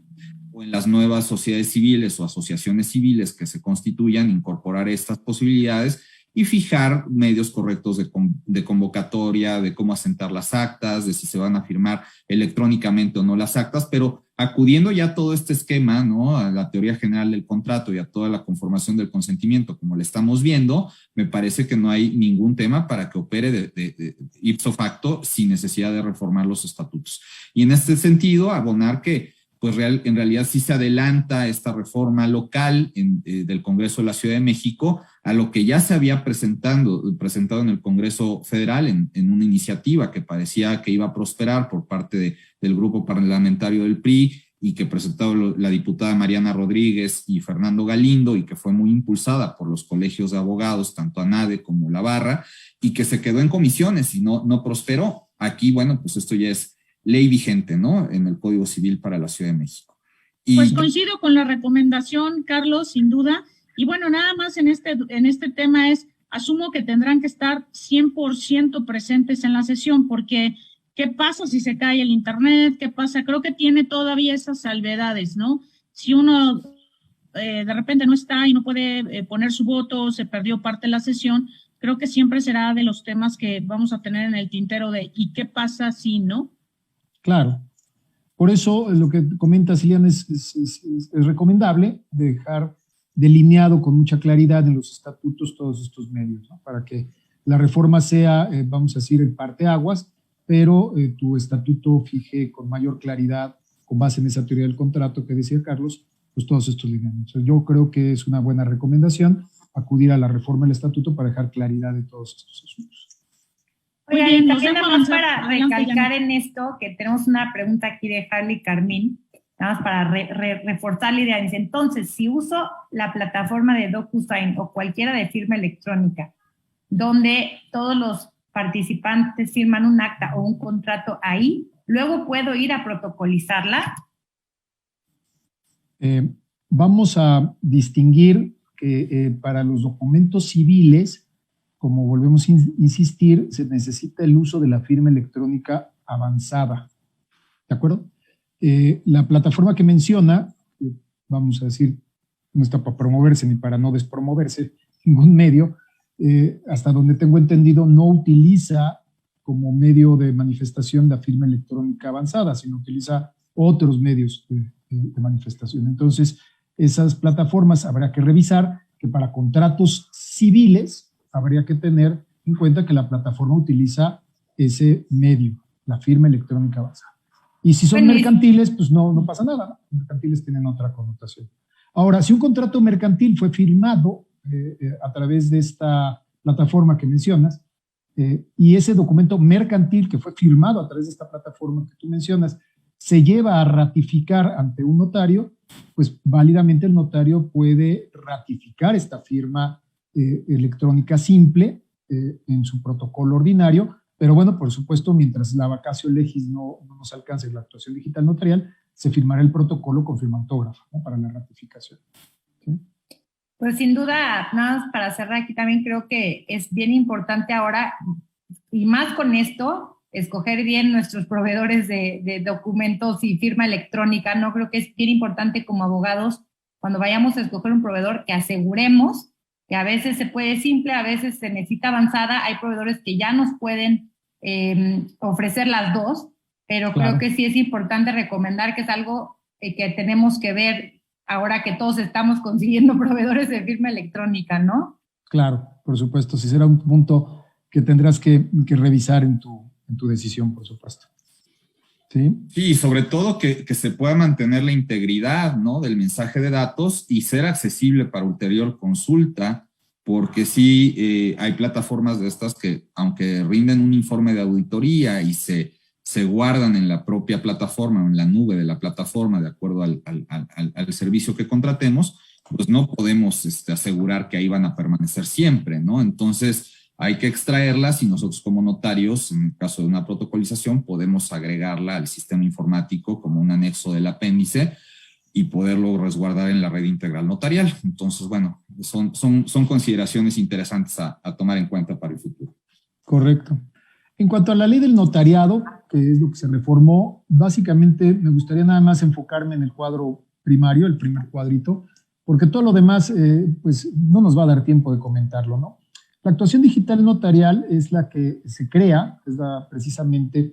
o en las nuevas sociedades civiles o asociaciones civiles que se constituyan, incorporar estas posibilidades y fijar medios correctos de convocatoria, de cómo asentar las actas, de si se van a firmar electrónicamente o no las actas, pero acudiendo ya a todo este esquema, ¿no? A la teoría general del contrato y a toda la conformación del consentimiento, como le estamos viendo, me parece que no hay ningún tema para que opere de ipso facto sin necesidad de reformar los estatutos. Y en este sentido, abonar que pues en realidad sí se adelanta esta reforma local del Congreso de la Ciudad de México a lo que ya se había presentado en el Congreso Federal en una iniciativa que parecía que iba a prosperar por parte del grupo parlamentario del PRI y que presentó la diputada Mariana Rodríguez y Fernando Galindo y que fue muy impulsada por los colegios de abogados, tanto ANADE como La Barra, y que se quedó en comisiones y no prosperó. Aquí, bueno, pues esto ya es ley vigente, ¿no? En el Código Civil para la Ciudad de México. Pues coincido con la recomendación, Carlos, sin duda. Y bueno, nada más en este tema asumo que tendrán que estar 100% presentes en la sesión, porque ¿qué pasa si se cae el internet? ¿Qué pasa? Creo que tiene todavía esas salvedades, ¿no? Si uno de repente no está y no puede poner su voto, se perdió parte de la sesión, creo que siempre será de los temas que vamos a tener en el tintero de ¿y qué pasa si no? Claro. Por eso lo que comenta Ileana es recomendable dejar delineado con mucha claridad en los estatutos todos estos medios, ¿no? Para que la reforma sea, vamos a decir, el parteaguas, pero tu estatuto fije con mayor claridad, con base en esa teoría del contrato que decía Carlos, pues todos estos lineamientos. Yo creo que es una buena recomendación acudir a la reforma del estatuto para dejar claridad de todos estos asuntos. Oiga, y también nada más para recalcar en esto, que tenemos una pregunta aquí de Harley Carmín, nada más para reforzar la idea. Dice, entonces, si uso la plataforma de DocuSign o cualquiera de firma electrónica, donde todos los participantes firman un acta o un contrato ahí, ¿luego puedo ir a protocolizarla? Vamos a distinguir que para los documentos civiles, como volvemos a insistir, se necesita el uso de la firma electrónica avanzada. ¿De acuerdo? La plataforma que menciona, vamos a decir, no está para promoverse ni para no despromoverse ningún medio, hasta donde tengo entendido, no utiliza como medio de manifestación la firma electrónica avanzada, sino utiliza otros medios de manifestación. Entonces, esas plataformas habrá que revisar que para contratos civiles habría que tener en cuenta que la plataforma utiliza ese medio, la firma electrónica avanzada. Y si son mercantiles, pues no pasa nada, ¿no? Los mercantiles tienen otra connotación. Ahora, si un contrato mercantil fue firmado a través de esta plataforma que mencionas, y ese documento mercantil que fue firmado a través de esta plataforma que tú mencionas, se lleva a ratificar ante un notario, pues válidamente el notario puede ratificar esta firma electrónica simple en su protocolo ordinario, pero bueno, por supuesto, mientras la vacatio legis no nos alcance la actuación digital notarial, se firmará el protocolo con firma autógrafa, ¿no? Para la ratificación. ¿Sí? Pues sin duda, nada más para cerrar aquí también creo que es bien importante ahora, y más con esto, escoger bien nuestros proveedores de documentos y firma electrónica, ¿no? Creo que es bien importante como abogados, cuando vayamos a escoger un proveedor, que aseguremos que a veces se puede simple, a veces se necesita avanzada. Hay proveedores que ya nos pueden ofrecer las dos, pero claro, creo que sí es importante recomendar que es algo que tenemos que ver ahora que todos estamos consiguiendo proveedores de firma electrónica, ¿no? Claro, por supuesto, sí será un punto que tendrás que revisar en tu decisión, por supuesto. Sí, sobre todo que se pueda mantener la integridad, ¿no? Del mensaje de datos y ser accesible para ulterior consulta, porque sí hay plataformas de estas que, aunque rinden un informe de auditoría y se guardan en la propia plataforma o en la nube de la plataforma de acuerdo al servicio que contratemos, pues no podemos asegurar que ahí van a permanecer siempre, ¿no? Entonces, hay que extraerlas y nosotros como notarios, en el caso de una protocolización, podemos agregarla al sistema informático como un anexo del apéndice y poderlo resguardar en la red integral notarial. Entonces, bueno, son consideraciones interesantes a tomar en cuenta para el futuro. Correcto. En cuanto a la ley del notariado, que es lo que se reformó, básicamente me gustaría nada más enfocarme en el cuadro primario, el primer cuadrito, porque todo lo demás, pues no nos va a dar tiempo de comentarlo, ¿no? La actuación digital notarial es la que se crea, es precisamente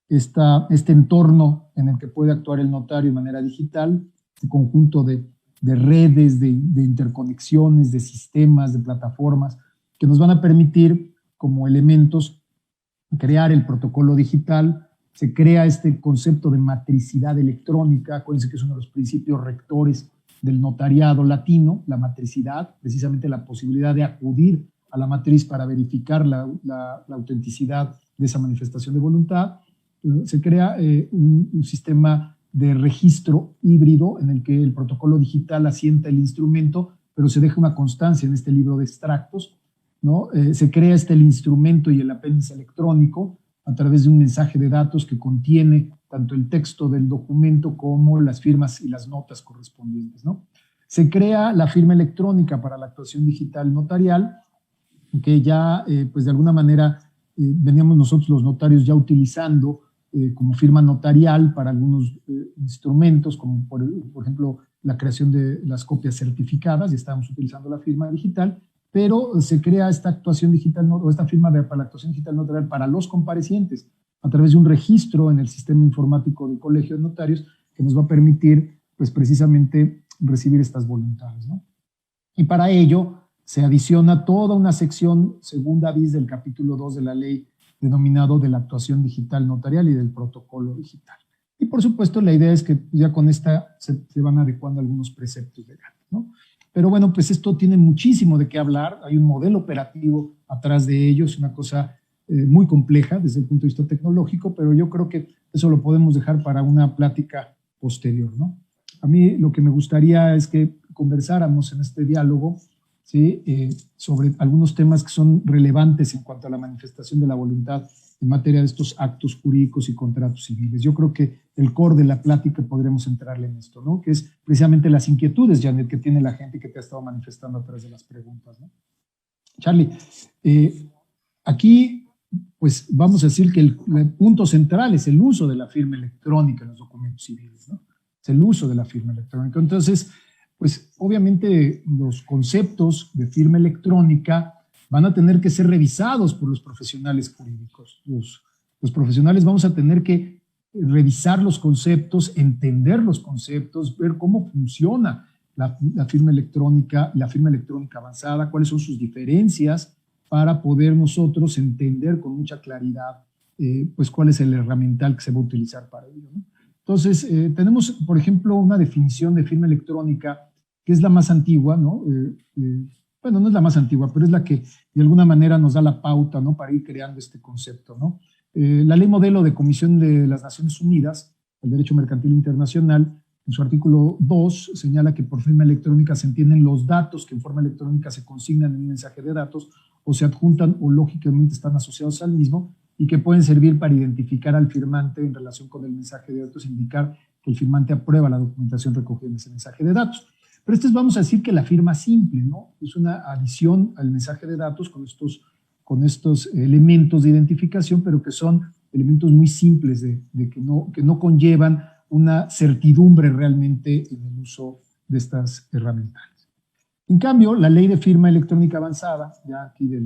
este entorno en el que puede actuar el notario de manera digital, este conjunto de redes, de interconexiones, de sistemas, de plataformas, que nos van a permitir como elementos crear el protocolo digital. Se crea este concepto de matricidad electrónica. Acuérdense que es uno de los principios rectores del notariado latino, la matricidad, precisamente la posibilidad de acudir a la matriz para verificar la autenticidad de esa manifestación de voluntad. Se crea un sistema de registro híbrido en el que el protocolo digital asienta el instrumento, pero se deja una constancia en este libro de extractos, ¿no? Se crea el instrumento y el apéndice electrónico a través de un mensaje de datos que contiene tanto el texto del documento como las firmas y las notas correspondientes, ¿no? Se crea la firma electrónica para la actuación digital notarial, que ya, pues de alguna manera, veníamos nosotros los notarios ya utilizando como firma notarial para algunos instrumentos, como por ejemplo la creación de las copias certificadas, y estábamos utilizando la firma digital, pero se crea esta actuación digital o esta firma para la actuación digital notarial para los comparecientes a través de un registro en el sistema informático del Colegio de Notarios que nos va a permitir, pues precisamente, recibir estas voluntades, ¿no? Y para ello se adiciona toda una sección segunda bis del capítulo 2 de la ley denominado de la actuación digital notarial y del protocolo digital. Y por supuesto la idea es que ya con esta se van adecuando algunos preceptos legales, ¿no? Pero bueno, pues esto tiene muchísimo de qué hablar, hay un modelo operativo atrás de ello, es una cosa muy compleja desde el punto de vista tecnológico, pero yo creo que eso lo podemos dejar para una plática posterior, ¿no? A mí lo que me gustaría es que conversáramos en este diálogo, ¿sí? Sobre algunos temas que son relevantes en cuanto a la manifestación de la voluntad en materia de estos actos jurídicos y contratos civiles. Yo creo que el core de la plática podremos entrarle en esto, ¿no? Que es precisamente las inquietudes, Janet, que tiene la gente que te ha estado manifestando a través de las preguntas, ¿no? Charlie, aquí pues vamos a decir que el punto central es el uso de la firma electrónica en los documentos civiles, ¿no? Es el uso de la firma electrónica. Entonces, pues obviamente los conceptos de firma electrónica van a tener que ser revisados por los profesionales jurídicos. Los profesionales vamos a tener que revisar los conceptos, entender los conceptos, ver cómo funciona la firma electrónica avanzada, cuáles son sus diferencias, para poder nosotros entender con mucha claridad pues cuál es el herramiental que se va a utilizar para ello, ¿no? Entonces, tenemos, por ejemplo, una definición de firma electrónica que es la más antigua, ¿no? Bueno, no es la más antigua, pero es la que de alguna manera nos da la pauta, ¿no? Para ir creando este concepto, ¿no? La ley modelo de Comisión de las Naciones Unidas, el Derecho Mercantil Internacional, en su artículo 2, señala que por firma electrónica se entienden los datos que en forma electrónica se consignan en un mensaje de datos o se adjuntan o lógicamente están asociados al mismo y que pueden servir para identificar al firmante en relación con el mensaje de datos, indicar que el firmante aprueba la documentación recogida en ese mensaje de datos. Pero esto es, vamos a decir, que la firma simple, ¿no? Es una adición al mensaje de datos con estos elementos de identificación, pero que son elementos muy simples que no conllevan una certidumbre realmente en el uso de estas herramientas. En cambio, la ley de firma electrónica avanzada, ya aquí de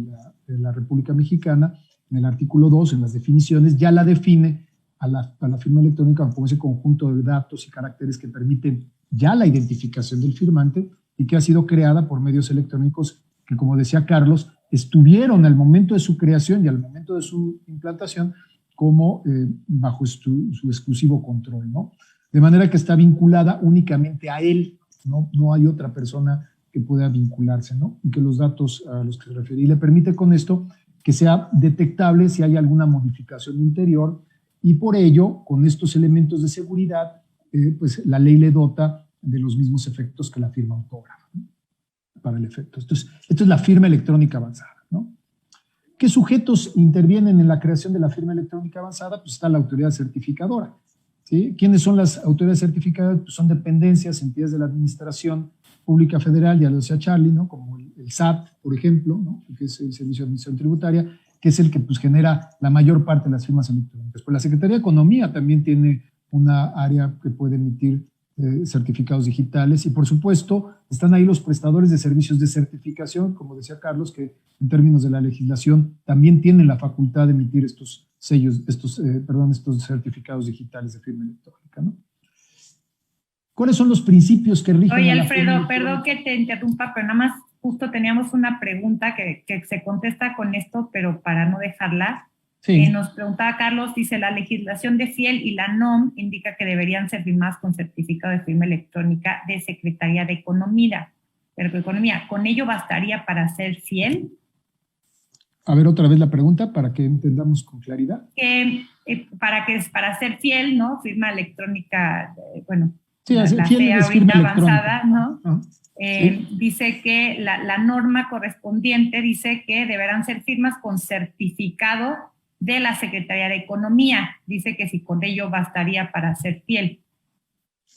la República Mexicana, en el artículo 2, en las definiciones, ya la define a la firma electrónica como ese conjunto de datos y caracteres que permiten ya la identificación del firmante y que ha sido creada por medios electrónicos que, como decía Carlos, estuvieron al momento de su creación y al momento de su implantación como bajo su exclusivo control, ¿no? De manera que está vinculada únicamente a él, no hay otra persona que pueda vincularse, ¿no? Y que los datos a los que se refiere. Y le permite con esto que sea detectable si hay alguna modificación interior y por ello, con estos elementos de seguridad, pues la ley le dota de los mismos efectos que la firma autógrafa, ¿no? Para el efecto. Esto es la firma electrónica avanzada, ¿no? ¿Qué sujetos intervienen en la creación de la firma electrónica avanzada? Pues está la autoridad certificadora, ¿sí? ¿Quiénes son las autoridades certificadoras? Pues son dependencias, entidades de la administración pública federal, ya lo decía Charlie, ¿no? Como el SAT, por ejemplo, ¿no? Que es el Servicio de Administración Tributaria, que es el que pues, genera la mayor parte de las firmas electrónicas. Pues la Secretaría de Economía también tiene una área que puede emitir certificados digitales y por supuesto están ahí los prestadores de servicios de certificación, como decía Carlos, que en términos de la legislación también tienen la facultad de emitir estos sellos, estos certificados digitales de firma electrónica, ¿no? ¿Cuáles son los principios que rigen? Oye, Alfredo, perdón que te interrumpa, pero nada más justo teníamos una pregunta que se contesta con esto, pero para no dejarla. Sí. Nos preguntaba Carlos, dice, la legislación de FIEL y la NOM indica que deberían ser firmadas con certificado de firma electrónica de Secretaría de Economía. ¿Con ello bastaría para ser FIEL? A ver, otra vez la pregunta para que entendamos con claridad. Para ser FIEL, ¿no? Firma electrónica, sí, la FIEL es firma avanzada, ¿no? Sí. Dice que la norma correspondiente dice que deberán ser firmas con certificado de la Secretaría de Economía. Dice que si con ello bastaría para ser FIEL.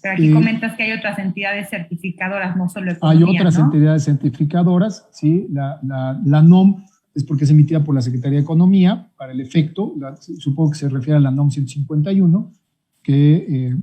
Pero aquí comentas que hay otras entidades certificadoras, no solo Economía, hay otras, ¿no?, entidades certificadoras, sí. La NOM es porque es emitida por la Secretaría de Economía, para el efecto, supongo que se refiere a la NOM 151, que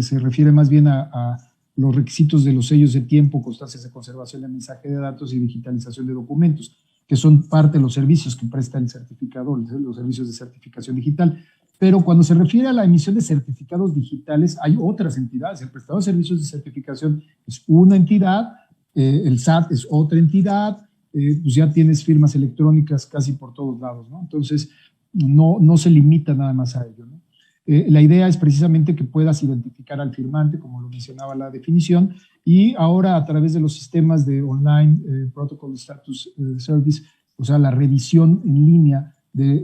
se refiere más bien a los requisitos de los sellos de tiempo, constancias de conservación de mensaje de datos y digitalización de documentos, que son parte de los servicios que presta el certificador, los servicios de certificación digital. Pero cuando se refiere a la emisión de certificados digitales, hay otras entidades. El prestador de servicios de certificación es una entidad, el SAT es otra entidad, pues ya tienes firmas electrónicas casi por todos lados, ¿no? Entonces, no se limita nada más a ello, ¿no? La idea es precisamente que puedas identificar al firmante, como lo mencionaba la definición, y ahora a través de los sistemas de online Protocol Status Service, o sea, la revisión en línea de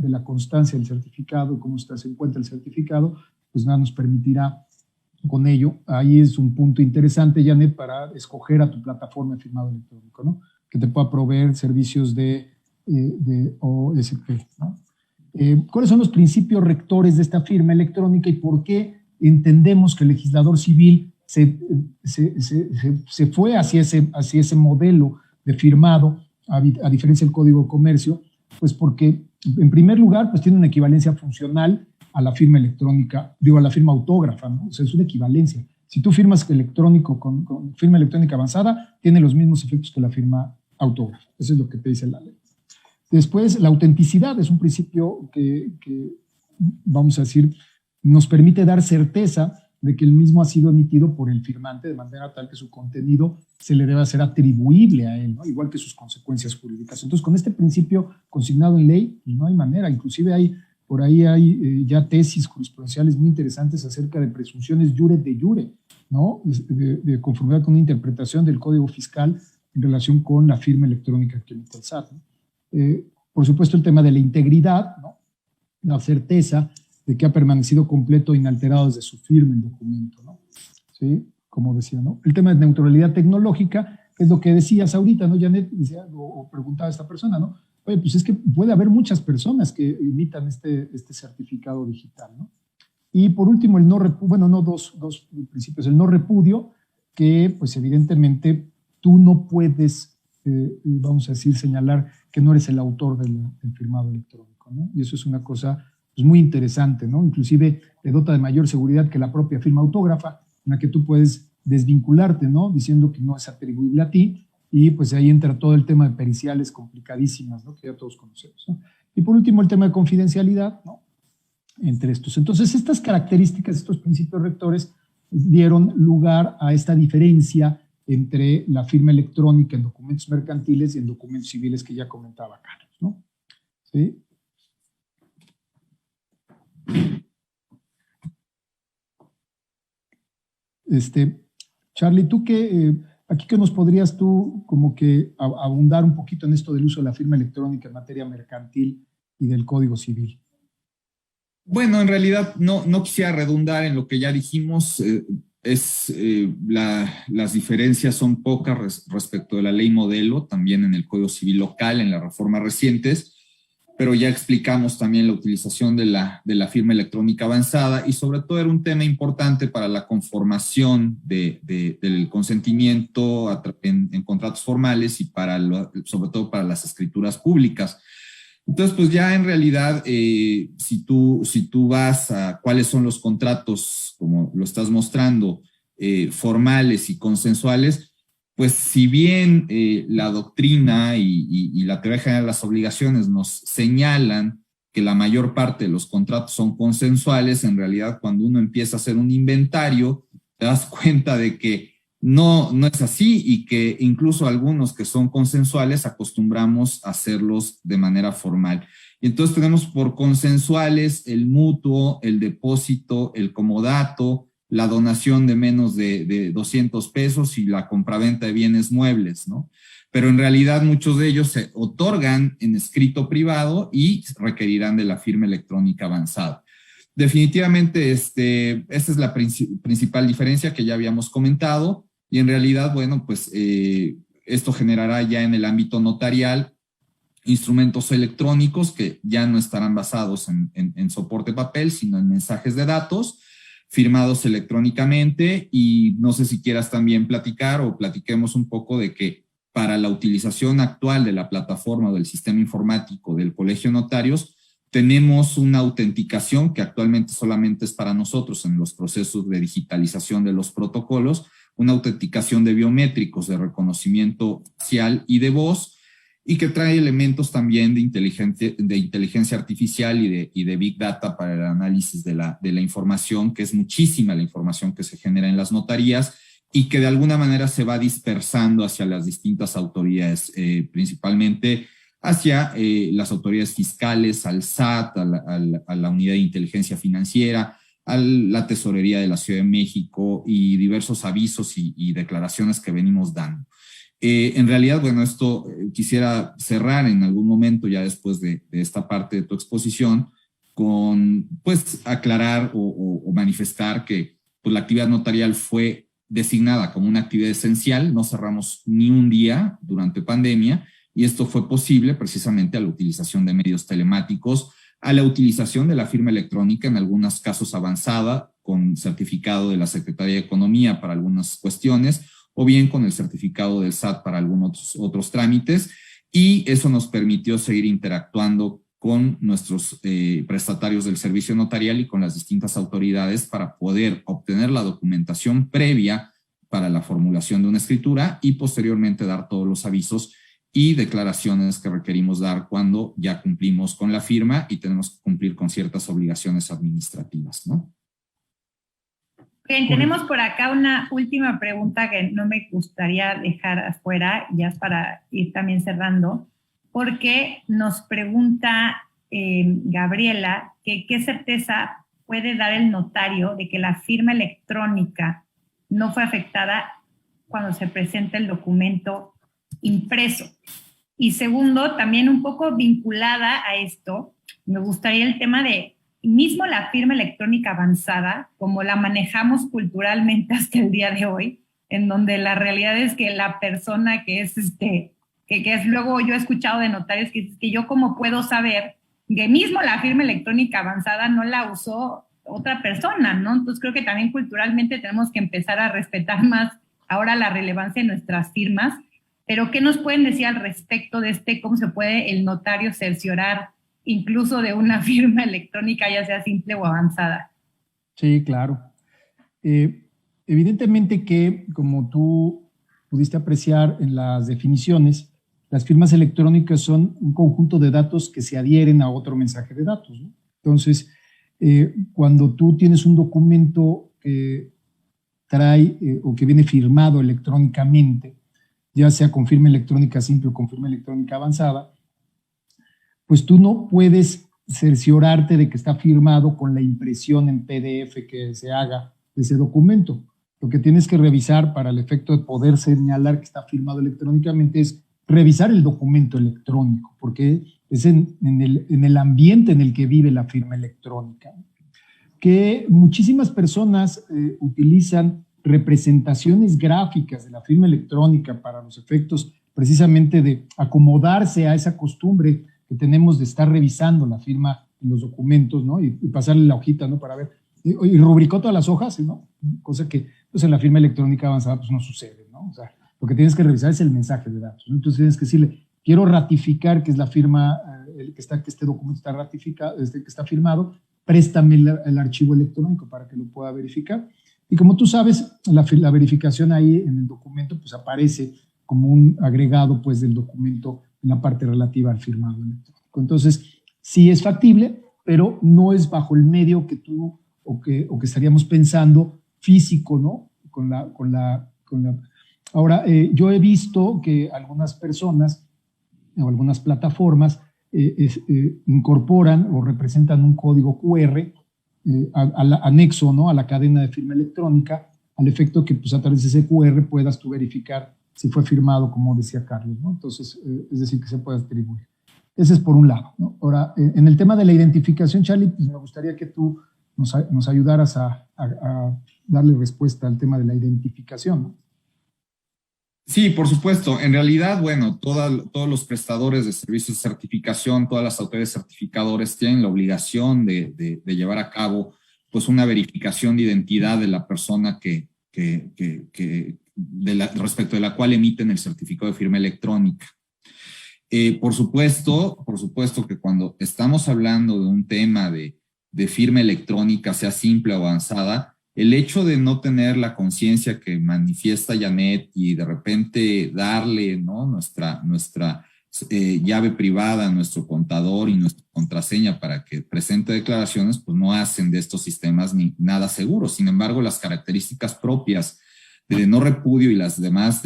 la constancia del certificado, cómo se encuentra el certificado, pues nada nos permitirá con ello. Ahí es un punto interesante, Janet, para escoger a tu plataforma de firmado electrónico, ¿no? Que te pueda proveer servicios de OSP, ¿no? ¿Cuáles son los principios rectores de esta firma electrónica y por qué entendemos que el legislador civil se fue hacia ese modelo de firmado, a diferencia del Código de Comercio? Pues porque, en primer lugar, pues tiene una equivalencia funcional a la firma electrónica, a la firma autógrafa, ¿no? O sea, es una equivalencia. Si tú firmas electrónico con firma electrónica avanzada, tiene los mismos efectos que la firma autógrafa. Eso es lo que te dice la ley. Después, la autenticidad es un principio que, vamos a decir, nos permite dar certeza de que el mismo ha sido emitido por el firmante, de manera tal que su contenido se le debe hacer atribuible a él, ¿no? Igual que sus consecuencias jurídicas. Entonces, con este principio consignado en ley, no hay manera. Inclusive por ahí hay ya tesis jurisprudenciales muy interesantes acerca de presunciones jure de jure, ¿no? De conformidad con una interpretación del Código Fiscal en relación con la firma electrónica que emite el SAT, ¿no? Por supuesto, el tema de la integridad, ¿no? La certeza de que ha permanecido completo e inalterado desde su firma el documento, ¿no? ¿Sí? Como decía, ¿no? El tema de neutralidad tecnológica, que es lo que decías ahorita, ¿no, Janet? Decía, o preguntaba esta persona, ¿no? Oye, pues es que puede haber muchas personas que emitan este certificado digital, ¿no? Y por último, dos principios. El no repudio, que pues evidentemente tú no puedes, vamos a decir, señalar que no eres el autor del firmado electrónico, ¿no? Y eso es una cosa pues muy interesante, ¿no? Inclusive te dota de mayor seguridad que la propia firma autógrafa, en la que tú puedes desvincularte, ¿no? Diciendo que no es atribuible a ti, y pues ahí entra todo el tema de periciales complicadísimas, ¿no? Que ya todos conocemos, ¿no? Y por último, el tema de confidencialidad, ¿no? Entre estos. Entonces, estas características, estos principios rectores dieron lugar a esta diferencia entre la firma electrónica en documentos mercantiles y en documentos civiles que ya comentaba Carlos, ¿no? ¿Sí? Charlie, tú aquí que nos podrías tú como que abundar un poquito en esto del uso de la firma electrónica en materia mercantil y del Código Civil. Bueno, en realidad no quisiera redundar en lo que ya dijimos. las diferencias son pocas respecto de la ley modelo, también en el Código Civil local, en las reformas recientes, pero ya explicamos también la utilización de la firma electrónica avanzada y sobre todo era un tema importante para la conformación del consentimiento en contratos formales y sobre todo para las escrituras públicas. Entonces, pues ya en realidad, si tú vas a cuáles son los contratos, como lo estás mostrando, formales y consensuales, pues si bien la doctrina y la teoría general de las obligaciones nos señalan que la mayor parte de los contratos son consensuales, en realidad cuando uno empieza a hacer un inventario, te das cuenta de que no es así y que incluso algunos que son consensuales acostumbramos a hacerlos de manera formal. Y entonces tenemos por consensuales el mutuo, el depósito, el comodato, la donación de menos de 200 pesos y la compraventa de bienes muebles, ¿no? Pero en realidad muchos de ellos se otorgan en escrito privado y requerirán de la firma electrónica avanzada. Definitivamente, esa es la principal diferencia que ya habíamos comentado. Y en realidad, bueno, pues esto generará ya en el ámbito notarial instrumentos electrónicos que ya no estarán basados en soporte papel, sino en mensajes de datos firmados electrónicamente. Y no sé si quieras también platicar o platiquemos un poco de que para la utilización actual de la plataforma o del sistema informático del Colegio de Notarios, tenemos una autenticación que actualmente solamente es para nosotros en los procesos de digitalización de los protocolos, una autenticación de biométricos, de reconocimiento facial y de voz, y que trae elementos también de inteligencia artificial y de Big Data para el análisis de la información, que es muchísima la información que se genera en las notarías y que de alguna manera se va dispersando hacia las distintas autoridades, principalmente hacia las autoridades fiscales, al SAT, a la Unidad de Inteligencia Financiera, a la Tesorería de la Ciudad de México y diversos avisos y declaraciones que venimos dando. En realidad, bueno, esto quisiera cerrar en algún momento ya después de esta parte de tu exposición con, pues, aclarar o manifestar que pues, la actividad notarial fue designada como una actividad esencial, no cerramos ni un día durante pandemia y esto fue posible precisamente a la utilización de medios telemáticos, a la utilización de la firma electrónica, en algunos casos avanzada, con certificado de la Secretaría de Economía para algunas cuestiones, o bien con el certificado del SAT para algunos otros trámites, y eso nos permitió seguir interactuando con nuestros prestatarios del servicio notarial y con las distintas autoridades para poder obtener la documentación previa para la formulación de una escritura y posteriormente dar todos los avisos y declaraciones que requerimos dar cuando ya cumplimos con la firma y tenemos que cumplir con ciertas obligaciones administrativas, ¿no? Bien, tenemos por acá una última pregunta que no me gustaría dejar afuera, ya es para ir también cerrando, porque nos pregunta Gabriela que qué certeza puede dar el notario de que la firma electrónica no fue afectada cuando se presenta el documento impreso. Y segundo, también un poco vinculada a esto, me gustaría el tema de mismo la firma electrónica avanzada, como la manejamos culturalmente hasta el día de hoy, en donde la realidad es que la persona que es que es luego yo he escuchado de notarios que yo cómo puedo saber que mismo la firma electrónica avanzada no la usó otra persona, ¿no? Entonces creo que también culturalmente tenemos que empezar a respetar más ahora la relevancia de nuestras firmas. Pero ¿qué nos pueden decir al respecto de cómo se puede el notario cerciorar incluso de una firma electrónica, ya sea simple o avanzada? Sí, claro. Evidentemente que, como tú pudiste apreciar en las definiciones, las firmas electrónicas son un conjunto de datos que se adhieren a otro mensaje de datos, ¿no? Entonces, cuando tú tienes un documento que trae o que viene firmado electrónicamente, ya sea con firma electrónica simple o con firma electrónica avanzada, pues tú no puedes cerciorarte de que está firmado con la impresión en PDF que se haga de ese documento. Lo que tienes que revisar para el efecto de poder señalar que está firmado electrónicamente es revisar el documento electrónico, porque es en el ambiente en el que vive la firma electrónica. Que muchísimas personas utilizan representaciones gráficas de la firma electrónica para los efectos precisamente de acomodarse a esa costumbre que tenemos de estar revisando la firma en los documentos, ¿no? Y pasarle la hojita, ¿no? Para ver. Y rubricó todas las hojas, ¿no? Cosa que pues, en la firma electrónica avanzada pues no sucede, ¿no? O sea, lo que tienes que revisar es el mensaje de datos, ¿no? Entonces tienes que decirle, quiero ratificar que es la firma, que este documento está ratificado, que está firmado, préstame el archivo electrónico para que lo pueda verificar. Y como tú sabes, la verificación ahí en el documento pues aparece como un agregado pues del documento en la parte relativa al firmado electrónico. Entonces, sí es factible, pero no es bajo el medio que tú o que estaríamos pensando físico, ¿no? Ahora, yo he visto que algunas personas o algunas plataformas incorporan o representan un código QR anexo, ¿no? A la cadena de firma electrónica, al efecto que pues, a través de ese QR puedas tú verificar si fue firmado, como decía Carlos, ¿no? Entonces, es decir, que se puede atribuir. Ese es por un lado, ¿no? Ahora, en el tema de la identificación, Charlie, pues me gustaría que tú nos ayudaras a darle respuesta al tema de la identificación, ¿no? Sí, por supuesto. En realidad, bueno, todos los prestadores de servicios de certificación, todas las autoridades certificadoras tienen la obligación de llevar a cabo pues una verificación de identidad de la persona respecto de la cual emiten el certificado de firma electrónica. Por supuesto que cuando estamos hablando de un tema de firma electrónica, sea simple o avanzada, el hecho de no tener la conciencia que manifiesta Janet y de repente darle, ¿no? nuestra llave privada a nuestro contador y nuestra contraseña para que presente declaraciones, pues no hacen de estos sistemas ni nada seguros. Sin embargo, las características propias de no repudio y las demás,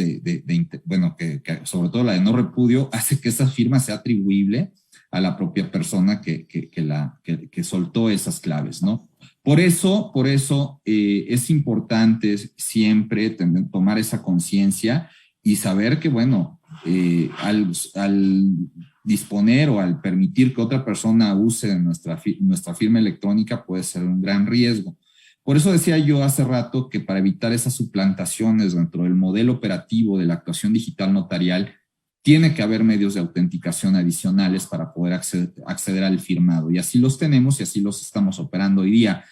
sobre todo la de no repudio, hace que esa firma sea atribuible a la propia persona que soltó esas claves, ¿no? Por eso es importante siempre tomar esa conciencia y saber que, bueno, al disponer o al permitir que otra persona use nuestra firma electrónica puede ser un gran riesgo. Por eso decía yo hace rato que para evitar esas suplantaciones dentro del modelo operativo de la actuación digital notarial, tiene que haber medios de autenticación adicionales para poder acceder al firmado. Y así los tenemos y así los estamos operando hoy día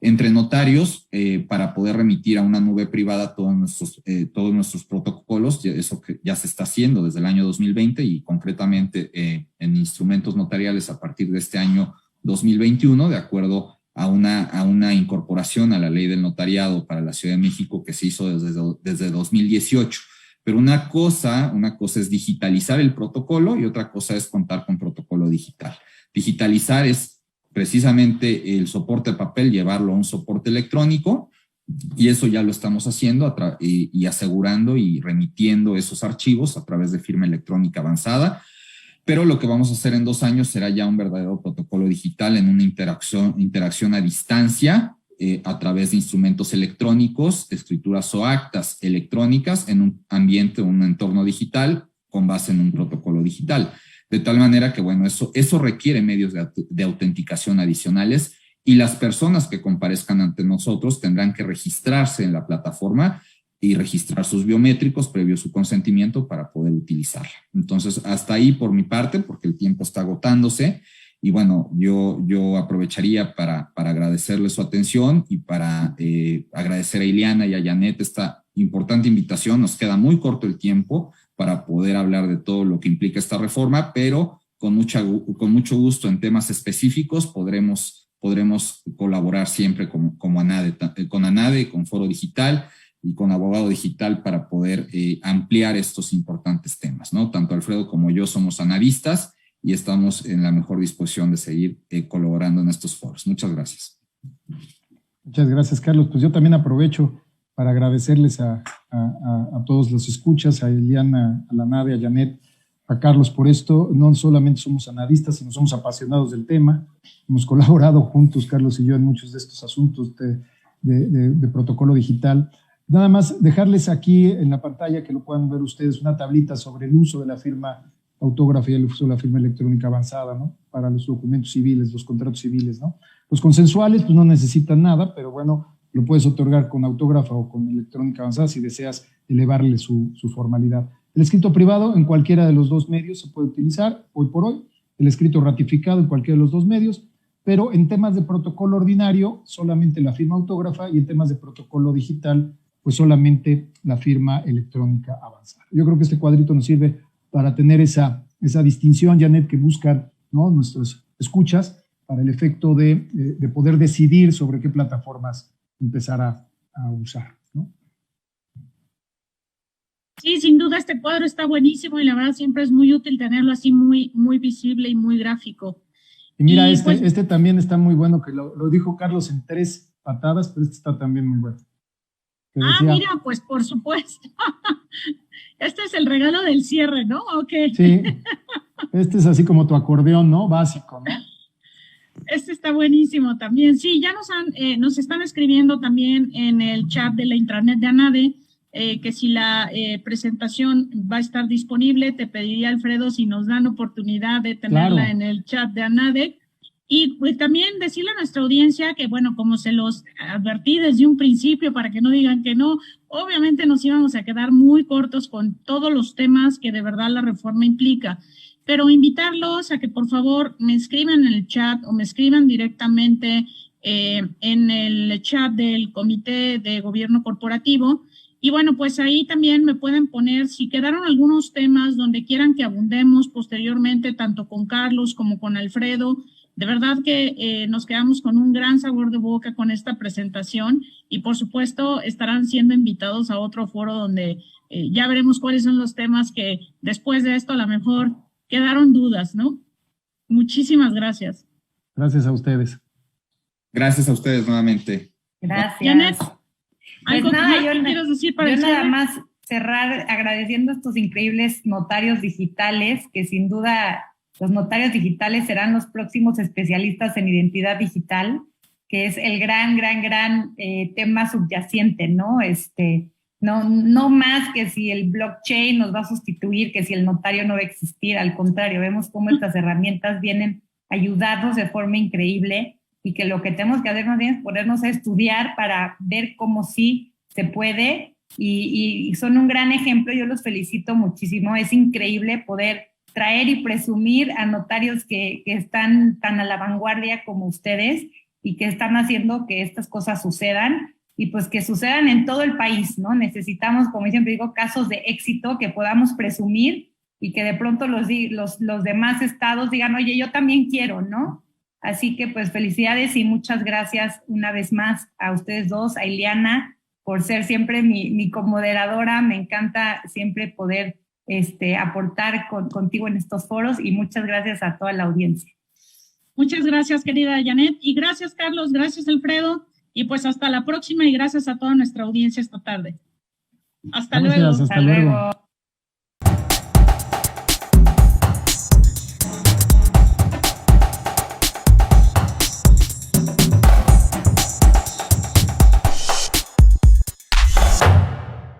entre notarios para poder remitir a una nube privada todos nuestros protocolos. Eso que ya se está haciendo desde el año 2020 y concretamente en instrumentos notariales a partir de este año 2021, de acuerdo a una incorporación a la ley del notariado para la Ciudad de México que se hizo desde 2018. Pero una cosa es digitalizar el protocolo y otra cosa es contar con protocolo digital. Digitalizar es precisamente el soporte de papel, llevarlo a un soporte electrónico, y eso ya lo estamos haciendo y asegurando y remitiendo esos archivos a través de firma electrónica avanzada. Pero lo que vamos a hacer en 2 años será ya un verdadero protocolo digital en una interacción a distancia, a través de instrumentos electrónicos, escrituras o actas electrónicas en un ambiente o un entorno digital con base en un protocolo digital. De tal manera que, bueno, eso requiere medios de autenticación adicionales y las personas que comparezcan ante nosotros tendrán que registrarse en la plataforma y registrar sus biométricos previo a su consentimiento para poder utilizarla. Entonces, hasta ahí por mi parte, porque el tiempo está agotándose. Y bueno, yo aprovecharía para agradecerle su atención y para agradecer a Ileana y a Janet esta importante invitación. Nos queda muy corto el tiempo para poder hablar de todo lo que implica esta reforma, pero con mucho gusto en temas específicos podremos colaborar siempre con ANADE, con Foro Digital y con Abogado Digital para poder ampliar estos importantes temas, ¿no? Tanto Alfredo como yo somos analistas y estamos en la mejor disposición de seguir colaborando en estos foros. Muchas gracias. Muchas gracias, Carlos. Pues yo también aprovecho para agradecerles a todos los escuchas, a Ileana, a la Nade, a Janet, a Carlos por esto. No solamente somos analistas, sino somos apasionados del tema. Hemos colaborado juntos, Carlos y yo, en muchos de estos asuntos de protocolo digital. Nada más dejarles aquí en la pantalla, que lo puedan ver ustedes, una tablita sobre el uso de la firma autógrafa y el uso de la firma electrónica avanzada, ¿no? Para los documentos civiles, los contratos civiles, ¿no? Los consensuales, pues no necesitan nada, pero bueno, lo puedes otorgar con autógrafa o con electrónica avanzada si deseas elevarle su formalidad. El escrito privado en cualquiera de los dos medios se puede utilizar hoy por hoy, el escrito ratificado en cualquiera de los dos medios, pero en temas de protocolo ordinario solamente la firma autógrafa y en temas de protocolo digital pues solamente la firma electrónica avanzada. Yo creo que este cuadrito nos sirve para tener esa distinción, Janet, que buscan, ¿no?, nuestros escuchas para el efecto de poder decidir sobre qué plataformas empezar a usar, ¿no? Sí, sin duda este cuadro está buenísimo y la verdad siempre es muy útil tenerlo así muy, muy visible y muy gráfico. Y mira, Y, este también está muy bueno, que lo dijo Carlos en 3 patadas, pero este está también muy bueno. Mira, pues por supuesto. Este es el regalo del cierre, ¿no? Okay. Sí, este es así como tu acordeón, ¿no? Básico, ¿no? Este está buenísimo también. Sí, ya nos están escribiendo también en el chat de la intranet de ANADE que si la presentación va a estar disponible, te pediría, Alfredo, si nos dan oportunidad de tenerla en el chat de ANADE. Y pues también decirle a nuestra audiencia que, bueno, como se los advertí desde un principio para que no digan que no, obviamente nos íbamos a quedar muy cortos con todos los temas que de verdad la reforma implica. Pero invitarlos a que por favor me escriban en el chat o me escriban directamente en el chat del Comité de Gobierno Corporativo. Y bueno, pues ahí también me pueden poner, si quedaron algunos temas donde quieran que abundemos posteriormente, tanto con Carlos como con Alfredo. De verdad que nos quedamos con un gran sabor de boca con esta presentación y por supuesto estarán siendo invitados a otro foro donde ya veremos cuáles son los temas que después de esto a lo mejor quedaron dudas, ¿no? Muchísimas gracias. Gracias a ustedes. Gracias a ustedes nuevamente. Gracias. Janet, pues ¿algo nada, que quieras decir para yo el nada cierre? más cerrar agradeciendo a estos increíbles notarios digitales, que sin duda los notarios digitales serán los próximos especialistas en identidad digital, que es el gran tema subyacente, ¿no? No más que si el blockchain nos va a sustituir, que si el notario no va a existir, al contrario, vemos cómo estas herramientas vienen a ayudarnos de forma increíble y que lo que tenemos que hacer más bien es ponernos a estudiar para ver cómo sí se puede y son un gran ejemplo, yo los felicito muchísimo, es increíble poder traer y presumir a notarios que están tan a la vanguardia como ustedes y que están haciendo que estas cosas sucedan y pues que sucedan en todo el país, ¿no? Necesitamos, como siempre digo, casos de éxito que podamos presumir y que de pronto los demás estados digan, oye, yo también quiero, ¿no? Así que pues felicidades y muchas gracias una vez más a ustedes dos, a Ileana, por ser siempre mi comoderadora. Me encanta siempre poder aportar contigo en estos foros y muchas gracias a toda la audiencia. Muchas gracias, querida Janet, y gracias, Carlos, gracias, Alfredo, y pues hasta la próxima y gracias a toda nuestra audiencia esta tarde. Hasta luego. Hasta luego.